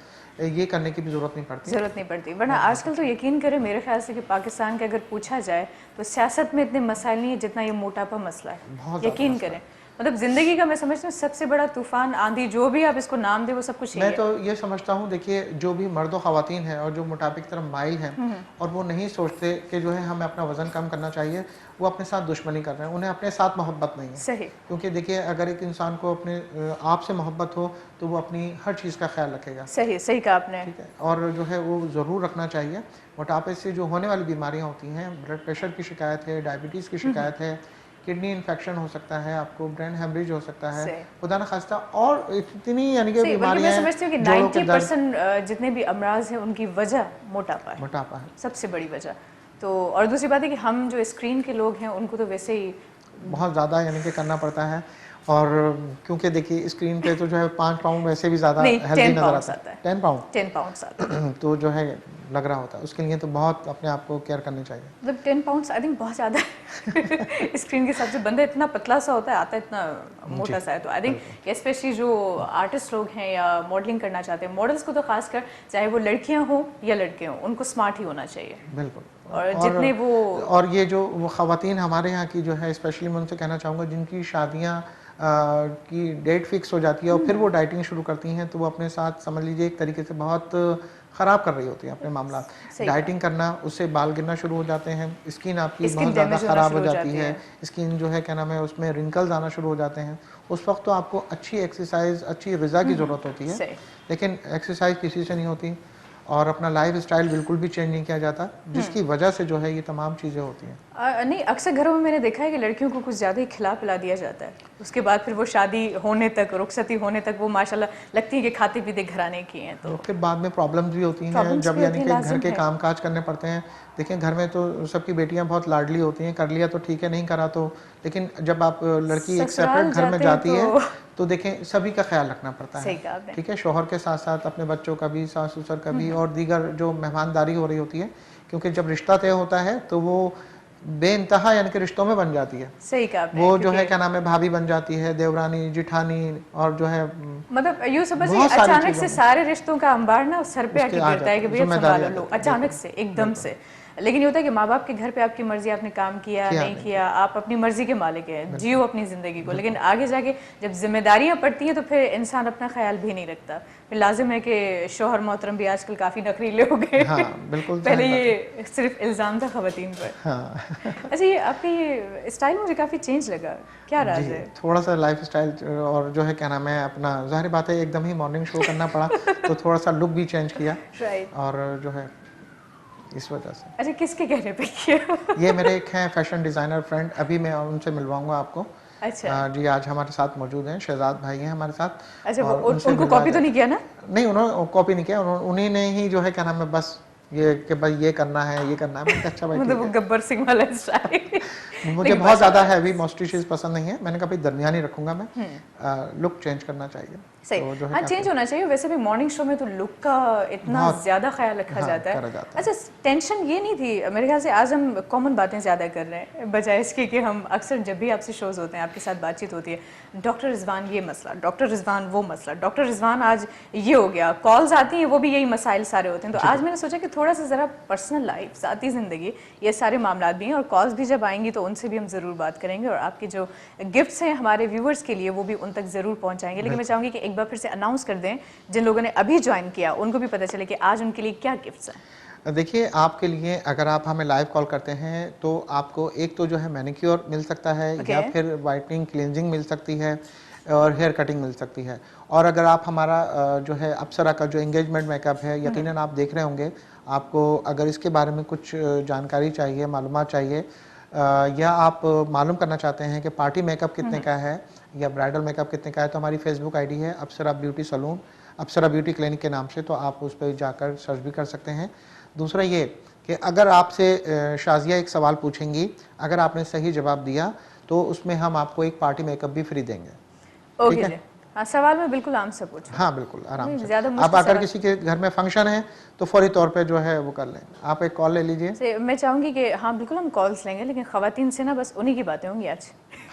ये करने की भी ज़रूरत नहीं पड़ती। जरूरत नहीं पड़ती, वरना आजकल तो यकीन करें मेरे ख्याल से कि पाकिस्तान के अगर पूछा जाए तो सियासत में इतने मसाइल नहीं है जितना ये मोटापा मसला है, बहुत ज़्यादा यकीन मसला करें। मतलब ज़िंदगी का मैं समझती हूँ सबसे बड़ा तूफान, आंधी, जो भी आप इसको नाम दें वो सब कुछ यही मैं है। तो ये समझता हूँ, देखिए जो भी मर्द और ख़वातीन हैं और जो मोटापे की तरफ माइल हैं और वो नहीं सोचते कि जो है हमें अपना वज़न कम करना चाहिए, वो अपने साथ दुश्मनी कर रहे हैं, उन्हें अपने साथ मोहब्बत नहीं है। सही। क्योंकि देखिए अगर एक इंसान को अपने आप से मोहब्बत हो तो वो अपनी हर चीज़ का ख्याल रखेगा, सही सही कहा आपने। ठीक है। और जो है वो ज़रूर रखना चाहिए। मोटापे से जो होने वाली बीमारियाँ होती हैं, ब्लड प्रेशर की शिकायत है, डायबिटीज़ की शिकायत है, किडनी इन्फेक्शन हो सकता है, आपको ब्रेन हेमरेज हो सकता है, सही। खुदा न खास्ता, और इतनी यानी कि सही, बल्कि बीमारियाँ मैं हैं, समझती हूँ कि जोड़ों के दर्द, 90% जितने भी अमराज हैं उनकी वजह मोटापा है, मोटापा है। सबसे बड़ी वजह। तो और दूसरी बात है कि हम जो स्क्रीन के लोग हैं उनको तो वैसे ही बहुत ज़्यादा यानी कि करना पड़ता है। और क्योंकि देखिए स्क्रीन पे तो जो है 5 पाउंड वैसे भी ज़्यादा नहीं, हेल्दी 10 नज़र पाउंड्स आता आता है। है। 10 पाउंड 10 पाउंड्स आता है। तो जो है लग रहा होता है, उसके लिए तो बहुत अपने आप को केयर करनी चाहिए। मतलब 10 पाउंड्स आई थिंक बहुत ज़्यादा है। स्क्रीन के हिसाब से बंदा इतना पतला सा होता है, आता इतना मोटा सा है। तो आई थिंक स्पेशली जो आर्टिस्ट लोग हैं या मॉडलिंग करना चाहते हैं, मॉडल्स को तो खासकर, चाहे वो लड़कियां हों या लड़के हों, उनको स्मार्ट ही होना चाहिए। बिल्कुल। और जितने वो और ये जो वो ख़वातीन हमारे यहाँ की जो है, स्पेशली मैं उनसे कहना चाहूँगा जिनकी शादियाँ की डेट फिक्स हो जाती है और फिर वो डाइटिंग शुरू करती हैं, तो वो अपने साथ समझ लीजिए एक तरीके से बहुत ख़राब कर रही होती हैं अपने मामला। सही डाइटिंग करना, उससे बाल गिरना शुरू हो जाते हैं, स्किन आपकी Skin बहुत ज़्यादा damage होना ख़राब हो शुरू हो जाती जाती है, है। स्किन जो है क्या नाम है उसमें रिंकल्स आना शुरू हो जाते हैं। उस वक्त तो आपको अच्छी एक्सरसाइज, अच्छी ग़िज़ा की ज़रूरत होती है, सही। लेकिन एक्सरसाइज किसी से नहीं होती और अपना लाइफ स्टाइल बिल्कुल भी चेंज नहीं किया जाता, जिसकी वजह से जो है ये तमाम चीज़ें होती हैं। नहीं, अक्सर घरों में मैंने देखा है कि लड़कियों को कुछ ज़्यादा ही खिला पिला दिया जाता है, उसके बाद फिर वो शादी होने तक, रुखसती होने तक वो माशाल्लाह लगती है कि खाते पीते घराने की हैं। तो फिर बाद में प्रॉब्लम्स भी होती हैं Problems जब भी यानी होती कि हैं, घर लाजिम के है। काम काज करने पड़ते हैं। देखिए घर में तो सबकी बेटियां बहुत लाडली होती हैं, कर लिया तो ठीक है, नहीं करा तो, लेकिन जब आप लड़की एक ससुराल सेपरेट घर में जाते हैं जाती तो- है तो देखें सभी का ख्याल रखना पड़ता सही है, कहा आपने। ठीक है, शोहर के साथ साथ अपने बच्चों का भी, सास ससुर का भी, और दीगर जो मेहमानदारी हो रही होती है, क्योंकि जब रिश्ता तय होता है तो वो बेइंतहा यानी कि रिश्तों में बन जाती है। सही कहा आपने। वो जो है क्योंकि क्या नाम है भाभी बन जाती है, देवरानी, जिठानी, और जो है मतलब यूँ समझिए बहुत सारी अचानक चीज़ों से में। सारे रिश्तों का अंबार ना सर पे उसके आके आ गिरता है जाती कि है, भैया जिम्मेदारी संभालो आ लो, जाती है, अचानक बिल्कुल, से, एकदम से। लेकिन ये होता है कि माँ बाप के घर पे आपकी मर्जी, आपने काम किया किया नहीं नहीं किया, आप अपनी मर्जी के मालिक हैं, जियो अपनी ज़िंदगी को। लेकिन आगे जाके जब जिम्मेदारियाँ पड़ती हैं तो फिर इंसान अपना ख्याल भी नहीं रखता। फिर लाजिम है कि शौहर मोहतरम भी आजकल काफ़ी नखरीले हो गए। हाँ बिल्कुल पहले जाहिर बात है। ये सिर्फ इल्ज़ाम था ख़वातीन पर। हाँ अच्छा, ये आपका ये स्टाइल मुझे काफ़ी चेंज लगा, क्या राज जी, है? थोड़ा सा लाइफ स्टाइल और जो है क्या नाम है अपना, जाहिर बात है एकदम ही मॉर्निंग शो करना पड़ा तो थोड़ा सा लुक भी चेंज किया, राइट। और जो है इस वजह से। अच्छा, किसके कहने पे किया? ये मेरे एक हैं फैशन डिज़ाइनर फ्रेंड, अभी मैं उनसे मिलवाऊंगा आपको। अच्छा। जी आज हमारे साथ मौजूद हैं, शहजाद भाई हैं हमारे साथ। अच्छा, और वो उनसे उनको मिलवाया कॉपी तो नहीं जाए। किया ना? नहीं, उन्होंने कॉपी नहीं किया, उन्हीं ने ही जो है क्या नाम है बस ये कि भाई ये करना है, ये करना है। मैंने कहा अच्छा भाई मतलब ठीक वो है। गब्बर सिंह वाला स्टाइल। मुझे बहुत ज़्यादा हैवी मॉस्टिशेस पसंद नहीं है, मैंने कहा भाई दरमियानी रखूंगा मैं, लुक चेंज करना चाहिए। सही। तो जो है हाँ, काफ़ी- चेंज होना चाहिए। वैसे भी मॉर्निंग शो में तो लुक का इतना बहुत- ज़्यादा ख्याल रखा हाँ, जाता करा है। जाता है। अच्छा, टेंशन ये नहीं थी मेरे ख्याल से, आज हम कॉमन बातें ज़्यादा कर रहे हैं बजाय इसके कि हम अक्सर जब भी आपसे शोज़ होते हैं, आपके साथ बातचीत होती है, डॉक्टर रिजवान ये मसला, डॉक्टर रिजवान वो मसला, डॉक्टर रिजवान आज ये हो गया, कॉल्स आती हैं वो भी यही मसाइल सारे होते हैं। तो आज मैंने सोचा कि थोड़ा सा ज़रा पर्सनल लाइफ, ज़ाती ज़िंदगी, ये सारे मामला भी हैं, और कॉल्स भी जब आएंगी तो उनसे भी हम ज़रूर बात करेंगे, और आपके जो गिफ्ट्स हैं हमारे व्यूवर्स के लिए वो भी उन तक ज़रूर पहुँचाएंगे। लेकिन मैं चाहूँगी कि एक बार फिर से अनाउंस कर दें, जिन लोगों ने अभी ज्वाइन किया उनको भी पता चले कि आज उनके लिए क्या गिफ्ट्स हैं। देखिए आपके लिए अगर आप हमें लाइव कॉल करते हैं तो आपको एक तो जो है मैनिक्योर मिल सकता है, या फिर वाइटनिंग क्लींजिंग मिल सकती है, और हेयर कटिंग मिल सकती है। और अगर आप हमारा जो है अप्सरा का जो एंगेजमेंट मेकअप है, यकीनन आप देख रहे होंगे, आपको अगर इसके बारे में कुछ जानकारी चाहिए, मालूमात चाहिए, या आप मालूम करना चाहते हैं कि पार्टी मेकअप कितने का है या ब्राइडल मेकअप कितने का है, तो हमारी फेसबुक आईडी है अप्सरा ब्यूटी सलून, अप्सरा ब्यूटी क्लिनिक के नाम से, तो आप उस पर जाकर सर्च भी कर सकते हैं। दूसरा ये कि अगर आपसे शाजिया एक सवाल पूछेंगी, अगर आपने सही जवाब दिया तो उसमें हम आपको एक पार्टी मेकअप भी फ्री देंगे। ओके जी। हाँ, सवाल में बिल्कुल आराम से पूछो। हाँ बिल्कुल आराम से। ज़्यादा आप मुश्किल अगर सवाल- किसी के घर में फंक्शन है तो फौरी तौर पे जो है वो कर लें। आप एक कॉल ले लीजिए। से मैं चाहूँगी कि हाँ बिल्कुल हम कॉल्स लेंगे, लेकिन ख़वातीन से ना बस उन्हीं की बातें होंगी आज।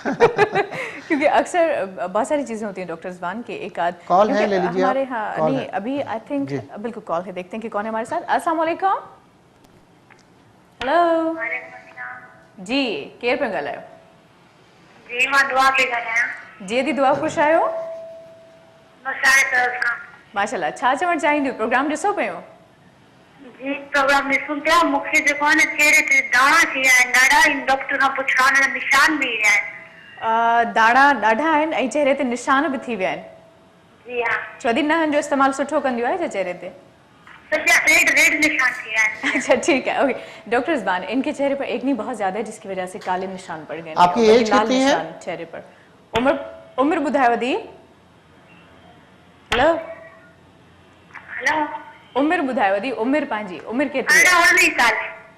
क्योंकि अक्सर बहुत सारी चीज़ें होती हैं डॉक्टर ज़बान के, एक आध कॉल है, क्योंकि ले लीजिए हमारे आप। हाँ कॉल नहीं है। अभी आई थिंक जी। बिल्कुल कॉल है, देखते हैं कि कौन है हमारे साथ। अस्सलाम वालेकुम। हेलो जी, केयर पे ॻाल्हायो। जी मां दुआ पई ॻाल्हायां। जी अदी दुआ ख़ुशि आहियो? मसाइल का माशाल्लाह। छा चवणु चाहींदियूं? प्रोग्राम ॾिसो पियो? जी प्रोग्राम ॾिसूं पिया। मूंखे जेको आहे न चहिरे ते दाणा थी विया आहिनि ॾाढा, इन डॉक्टर खां पुछा हुन निशान बि विया आहिनि। दाणा ॾाढा आहिनि ऐं चहिरे ते निशान बि थी विया आहिनि। जी हाँ। छो अदी नहनि जो इस्तेमालु सुठो कंदियूं आहे छा चहिरे ते? सॼा रेड रेड निशान थी विया आहिनि। अच्छा ठीक है, ओके। डॉक्टर रिजवान, इनके चेहरे पर एक्नी बहुत ज्यादा है जिसकी वजह से काले निशान पड़ गए। आपकी एज कितनी है? चेहरे पर उम्र बुधायो दी। हेलो हेलो उम्र बुधायो दी। उम्र पंहिंजी उम्र केतिरी? 19 साल।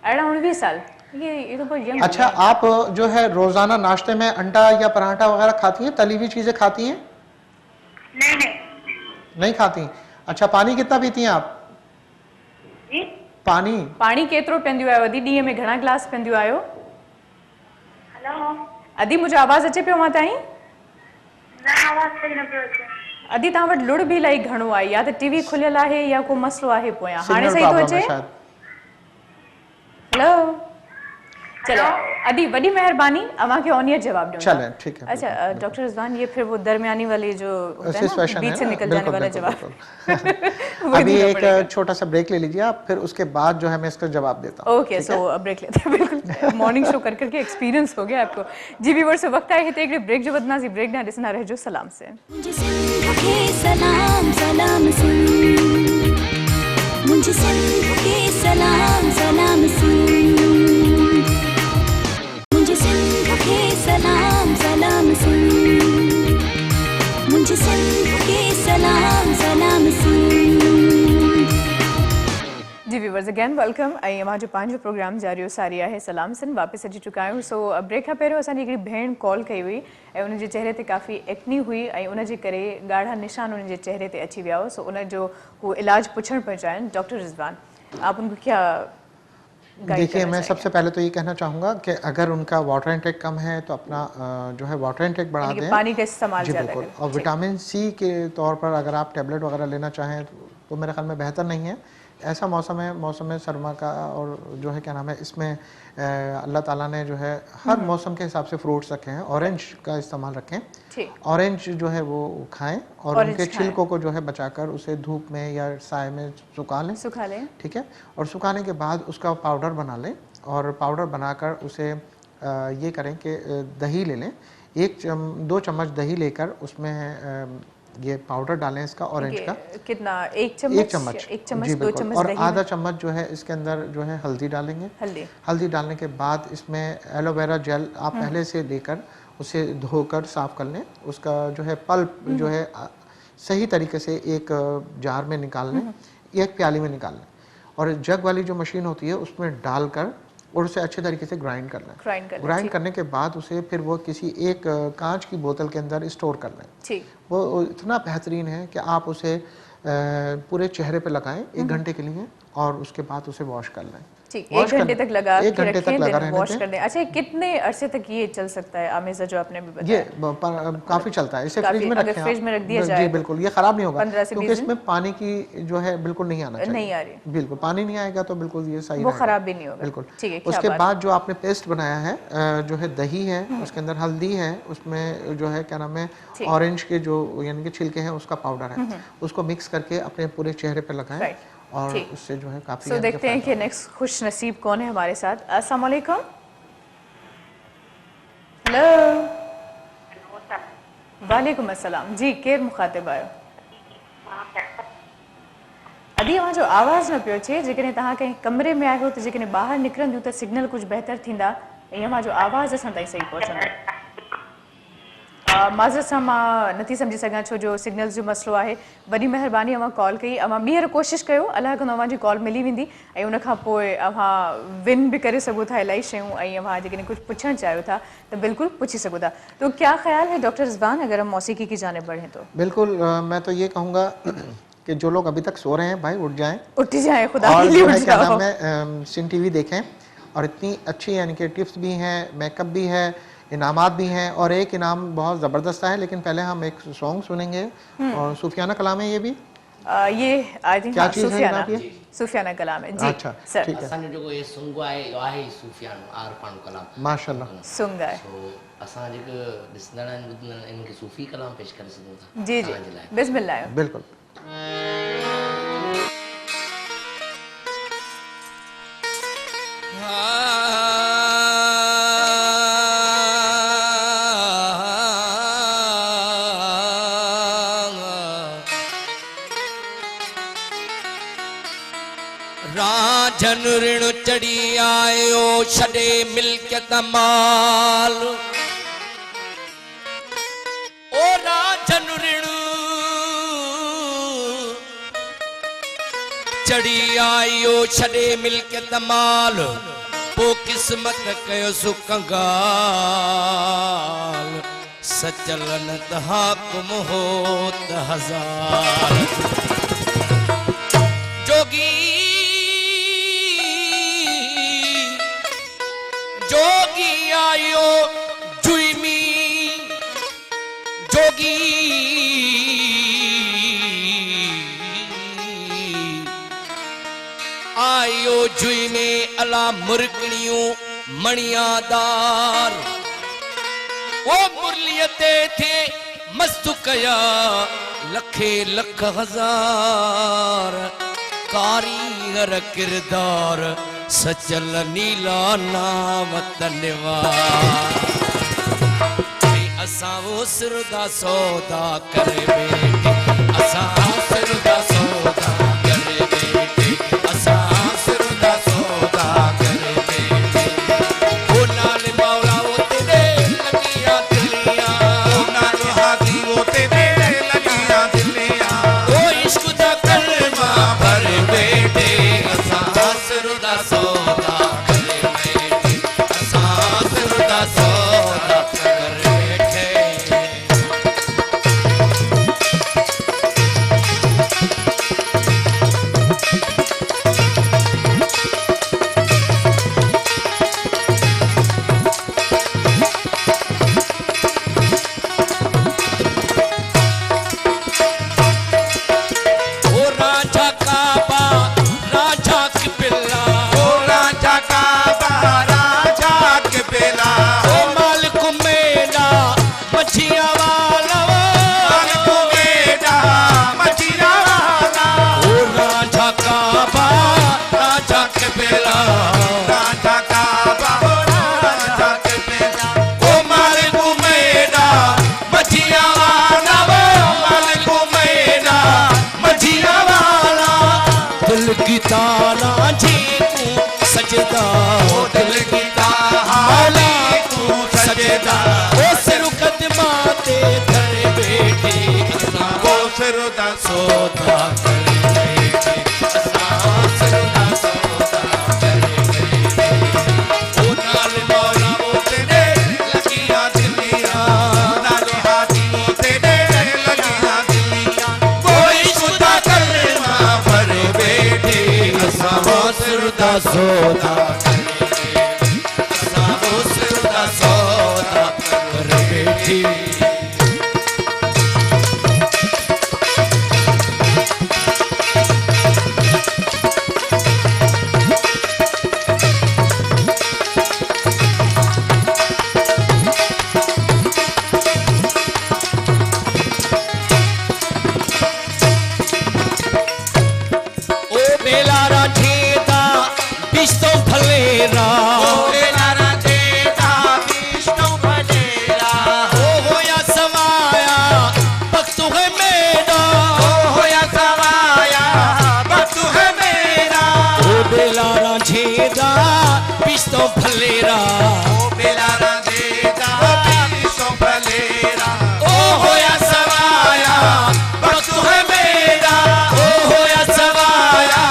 19 साल। ये तो बहुत यंग। अच्छा, आप जो है रोजाना नाश्ते में अंडा या पराठा वगैरह खाती हैं? तली हुई चीजें खाती हैं? नहीं नहीं नहीं खाती। अच्छा, पानी कितना पीती हैं आप? जी पानी केतिरो पींदियूं आहियो अदी? ॾींहं में घणा गिलास पींदियूं आहियो? हेलो अदी मुझे आवाज़ अचे पियो मां ताईं? न आवाज़ सही न पियो अचे। अदी तव्हां वटि लुड़ बि इलाही घणो आहे, या त टीवी खुलियल आहे या को मसलो आहे पोयां। हाणे सिग्नल सही थो प्रॉब्लम अचे? है शायद। हेलो चलो अदी वॾी महिरबानी, अव्हांखे ऑनियर जवाब ॾियो। चलें, ठीक है। अच्छा डॉक्टर रिजवान, ये फिर वो दरमियानी वाली जो होता है ना, सिचुएशन बीच है से ना? निकल जाने बिल्कुल, वाला बिल्कुल, जवाब बिल्कुल। वही अभी देना एक पड़ेगा। छोटा सा ब्रेक ले लीजिए आप, फिर उसके बाद जो है मैं इसका जवाब देता हूँ। ओके, सो ब्रेक लेते हैं। बिल्कुल मॉर्निंग शो कर करके एक्सपीरियंस हो गया आपको। जी व्यूअर्स, वक्त आहे हिते हिकिड़े ब्रेक जो बदनाज़ी ब्रेक ना ॾिसंदा रहिजो सलाम से। मुझे सिंध के सलाम सलाम सुन, मुझे सिंध के सलाम सलाम सुन, मुझे सिंध के सलाम सलाम सुन, मुझे सिंध के सलाम सलाम सुन। जी व्यूअर्स अगेन वेलकम। ऐं अवां जो पंहिंजो प्रोग्राम जारी सारी आहे सलाम सन वापसि अची चुका आहियूं। सो ब्रेक खां पहिरियों असांजी हिकिड़ी भेण कॉल कई हुई ऐं उनजे चहिरे ते काफ़ी एक्नी हुई ऐं उनजे करे ॻाढ़ा निशान उनजे चहिरे ते अची विया हो। सो उनजो वो इलाज पुछण पिया चाहिनि। डॉक्टर रिजवान, आप उनको क्या गाइड देखिए, करना मैं चाहेंगे? सबसे पहले तो ये कहना चाहूँगा कि अगर उनका वाटर इंटेक कम है तो अपना जो है वाटर इंटेक बढ़ा यानी कि दें। पानी का इस्तेमाल जी ज़्यादा बिल्कुल। करें। और ठीक। विटामिन सी के तौर पर अगर आप टैबलेट वगैरह लेना चाहें तो मेरे ख्याल में बेहतर नहीं है। ऐसा मौसम है, मौसम सरमा का, और जो है क्या नाम है, इसमें अल्लाह ताला ने जो है हर मौसम के हिसाब से फ्रूट्स रखे हैं। ऑरेंज का इस्तेमाल रखें। ठीक। ऑरेंज जो है वो खाएं और ऑरेंज उनके खाएं। छिलकों को जो है बचाकर उसे धूप में या साए में सुखा लें। सुखा लें। ठीक है। और सुखाने के बाद उसका पाउडर बना लें और पाउडर बनाकर उसे ये करें कि दही ले लें। 2 चम्मच दही लेकर उसमें ये पाउडर डालें इसका ऑरेंज का। कितना? एक चम्मच? 1 चम्मच। एक चम्मच, जी 2 बिल्कुल। चम्मच और दही आधा में? चम्मच जो है इसके अंदर जो है हल्दी डालेंगे। हल्दी डालने के बाद इसमें एलोवेरा जेल आप पहले से लेकर उसे धोकर साफ कर लें। उसका जो है पल्प जो है सही तरीके से एक जार में निकाल लें, एक प्याली में निकाल लें और जग वाली जो मशीन होती है उसमें डालकर और उसे अच्छे तरीके से ग्राइंड कर लें। ग्राइंड करने के बाद उसे फिर वो किसी एक कांच की बोतल के अंदर स्टोर कर लें। ठीक। वो इतना बेहतरीन है कि आप उसे पूरे चेहरे पे लगाएं 1 घंटे के लिए और उसके बाद उसे वॉश कर लें। ठीक, 1 घंटे तक लगा के रखें, रहने वॉश दें। कर दें। अच्छा, कितने अरसे तक ये चल सकता है आमेज़ा जो आपने भी बताया? ये काफ़ी चलता है। इसे काफी, फ्रिज में अगर रखें फ्रिज आप। में रख दिया जी जाए तो बिल्कुल, ये ख़राब नहीं होगा 15 से क्योंकि 20 इसमें पानी की जो है बिल्कुल नहीं आना चाहिए। नहीं आ रही। बिल्कुल, पानी नहीं आएगा तो बिल्कुल ये सही वो रहेगा। खराब भी नहीं होगा। बिल्कुल। ठीक है, क्या उसके बात बाद जो आपने पेस्ट बनाया है जो है दही है, उसके अंदर हल्दी है, उसमें जो है क्या नाम है ठीक। ऑरेंज के जो यानी कि छिलके हैं उसका पाउडर है, उसको मिक्स करके अपने पूरे चेहरे पे लगाएं राइट। और ठीक। उससे जो है काफ़ी। सो देखते हैं कि नेक्स्ट खुश नसीब कौन है हमारे साथ। अस्सलाम वालेकुम। हेलो वालेकुम अस्सलाम। जी केर मुखातिब आयो? अदी अवां जो आवाज़ न पियो अचे। जेकॾहिं तव्हां कंहिं कमरे में आहियो त जेकॾहिं ॿाहिरि निकिरंदियूं त सिग्नल कुझु बहितर थींदा ऐं अवां जो आवाज़ असां ताईं सही पहुचंदो। माज़रत सां मां नथी सम्झी सघां छो जो सिग्नल्स जो मसलो आहे। वॾी महिरबानी अवां कॉल कई। अवां ॿीहर कोशिशि कयो, अलाह कंदो अवांजी कॉल मिली वेंदी ऐं उनखां पोइ अवां विन बि करे सघो था इलाही शयूं ऐं अवां जेकॾहिं कुझु पुछणु चाहियो था त बिल्कुल पूछी सघो था। तो क्या ख्याल है डॉक्टर रिजवान अगर हम मौसीकी की जाने बढ़ें तो? बिल्कुल। मैं तो ये कहूँगा कि जो लोग अभी तक सो रहे हैं भाई उठ जाएं उठ जाए, खुदा और के लिए जो उठ है क्या जाओ। नाम है सिन टीवी देखें और इतनी अच्छी यानी कि टिप्स भी हैं, मेकअप भी है, इनामात भी हैं। और एक इनाम बहुत ज़बरदस्त है, लेकिन पहले हम एक सॉन्ग सुनेंगे और सूफियाना कलाम है ये भी। ये आई थिंक क्या चीज़ है सूफियाना, जनाब ये? सूफियाना कलाम है जी। अच्छा, सर ठीक है। असांजो जेको इहो सुंग आहे इहो आहे ई सूफ़ियानो आर पाणो कलाम माशाल्लाह। सुंग आहे सो असां जेके ॾिसंदड़ आहिनि ॿुधंदड़ आहिनि इन्हनि खे सूफ़ी कलाम पेश करे सघूं था जी जी तव्हांजे लाइ बिस्मिल्लाह। बिल्कुल। राजन ऋण चढ़ी आयो छॾे मिल्कियत माल ओ राजन ऋण चढ़ी आयो छॾे मिल्कियत माल पो किस्मत कयो सुकंगाल सचलन त हाकुम हो त हज़ार जोगी जोगी आयो जुइमी जोगी आयो जुई में अला मुरकणियों मणियादार वो मुरलियते थे मस्तु कया लखे लख हजार कारीगर किरदार सचल नीला नाम धन्यवाद असां वो सिरदा सौदा करे बेटे असां सिरदा सौदा करे बेटे असां सिरदा सौदा करे बेटे ओ नाल मौला वो तेरे लगियां दिलियां ओ नाल हाथी वो तेरे लगियां दिलियां ओ इश्क दा कलमा भर बेटे असां सिरदा सौदा करे बेटे असां सिरदा सौदा करे बेटे ओ राजा काबा राजा की बिल्ला ओ राजा काबा राजा की बिल्ला ओ मालिक मेरा मछिया वाला मालिक मेरा मछिया वाला ओ राजा काबा राजा की बिल्ला राजा काबा राजा की बिल्ला ओ मालिक मेरा मछिया वाला मालिक मेरा मछिया वाला दिल की ताला जी को सजदा ओ दिल की ताला को सजदा ओ सिर कदमाते धर बेटे असां वो सिर दा सौदा करे बेटे असां सिर दा सौदा करे बेटे ओ नाल मौला वो तेरे लगियां दिलियां नाल हाथी वो तेरे लगियां दिलियां कोई खुदा कलमा भर बेटे असां वो सिर दा सौदा करे बेटे असां वो सिर दा सौदा करे बेटे ओ बेलारा ठेदा बिस्तो फलेरा ओ बेलारा ठेदा बिस्तो फलेरा ओ होया सवाया वक्त है मेरा ओ होया सवाया वक्त है मेरा ओ बेलारा ठेदा बिस्तो फलेरा ओ बेलारा ठेदा बिस्तो फलेरा ओ होया सवाया वक्त है मेरा ओ होया सवाया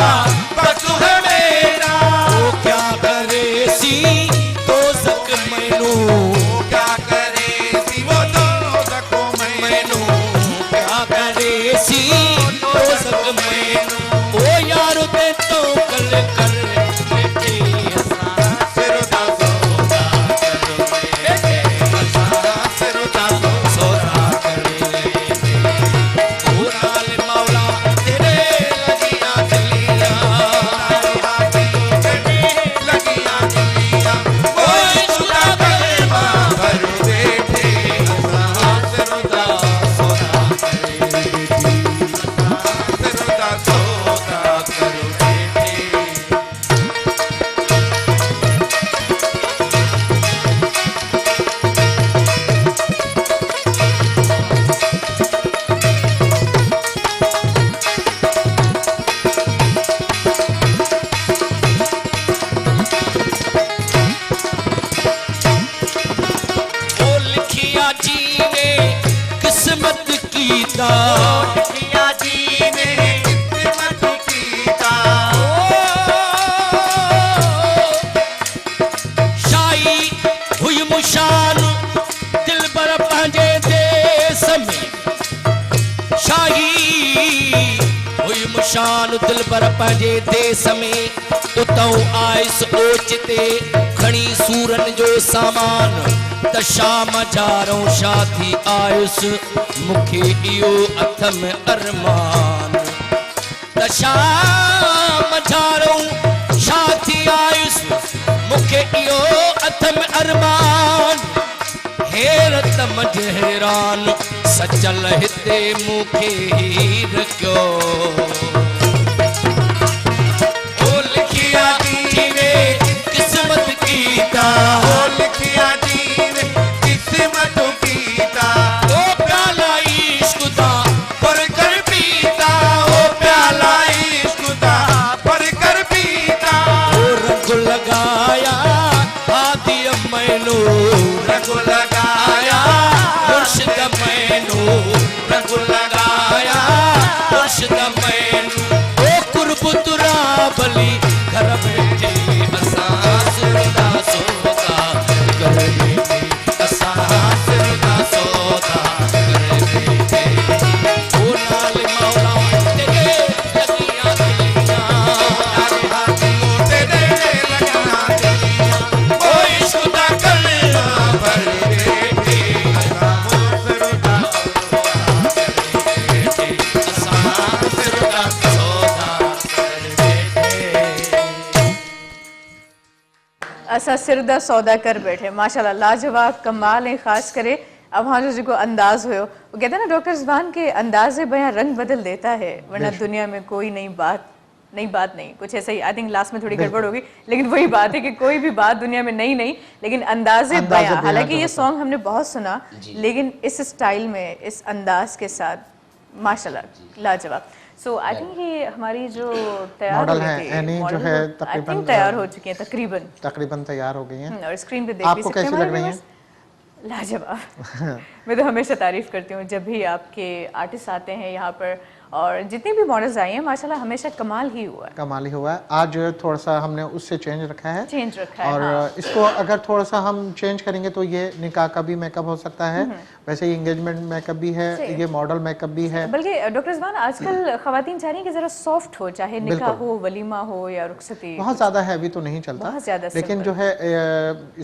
वक्त है मेरा ओ क्या करे कीता लिखिया जी ने किस्मत कीता शाही हुई मुशान दिल बर पंहिंजे देश में शाही हुई मुशान दिल बर पंहिंजे देश में उतौ आयस ओचिते खणी सूरन जो सामान त शाम जारो शाथी आयुस मूंखे इहो अथ में अरमान त शाम जारो शाथी आयुस मूंखे इहो अथ में अरमान हैरत मज हैरान सचल हिते मूंखे हीर कयो ओ लिखिया जी ने किस्मत कीता लिखिया जी ने किस्मत कीता ओ प्याला इश्क दा पर कर पीता ओ प्याला इश्क दा पर कर पीता ओ रंग लगाया आदि मैनू रंग लगाया मुर्शिद मैनू रंग लगाया मुर्शिद मैनू ओ कुर्ब तुरा बली घर बैठे असां सुरदा सोदा कर बैठे असां सुरदा सोदा कर बैठे ओ नाल मौला तेरे लगियां तेरे लगा दिया ओ इश्क दा कलमा भर बैठे मुसरदा असां सुरदा सोदा कर बैठे असा सिरदा सौदा कर बैठे माशाल्लाह लाजवाब कमाल है ख़ास करे अब वहाँ जो अंदाज हुयो वो कहते हैं ना डॉक्टर ज़बान के अंदाज़ बयां रंग बदल देता है वरना दुनिया में कोई नई बात नहीं कुछ ऐसा ही आई थिंक लास्ट में थोड़ी गड़बड़ होगी लेकिन वही बात है कि कोई भी बात दुनिया में नई लेकिन अंदाज़े बयां हालांकि ये सॉन्ग हमने बहुत सुना लेकिन इस स्टाइल में इस अंदाज के साथ माशाल्लाह लाजवाब सो आई थिंक ये हमारी जो तैयार मॉडल हुई है थी, एनी जो मॉडल है वो, I तकरीबन think तैयार हो चुकी हैं तकरीबन तैयार हो गई हैं और स्क्रीन पे देख भी आपको सकते हैं कैसी लग हमारे रही हैं? viewers। लाजवाब मैं तो हमेशा तारीफ करती हूँ जब भी आपके आर्टिस्ट आते हैं यहाँ पर और जितनी भी मॉडल्स आई हैं माशाल्लाह हमेशा कमाल ही हुआ है कमाल ही हुआ है आज थोड़ा सा हमने उससे चेंज रखा है चेंज रखा है और हाँ। इसको अगर थोड़ा सा हम चेंज करेंगे तो ये निकाह का भी मेकअप हो सकता है वैसे ही एंगेजमेंट मेकअप भी है सही। ये मॉडल मेकअप भी है बल्कि डॉक्टर ज़बान आजकल खवातीन चाह रही हैं कि ज़रा सॉफ्ट हो चाहे निकाह हो वलीमा हो या रुखसती बहुत ज़्यादा हैवी तो नहीं चलता बहुत ज़्यादा लेकिन जो है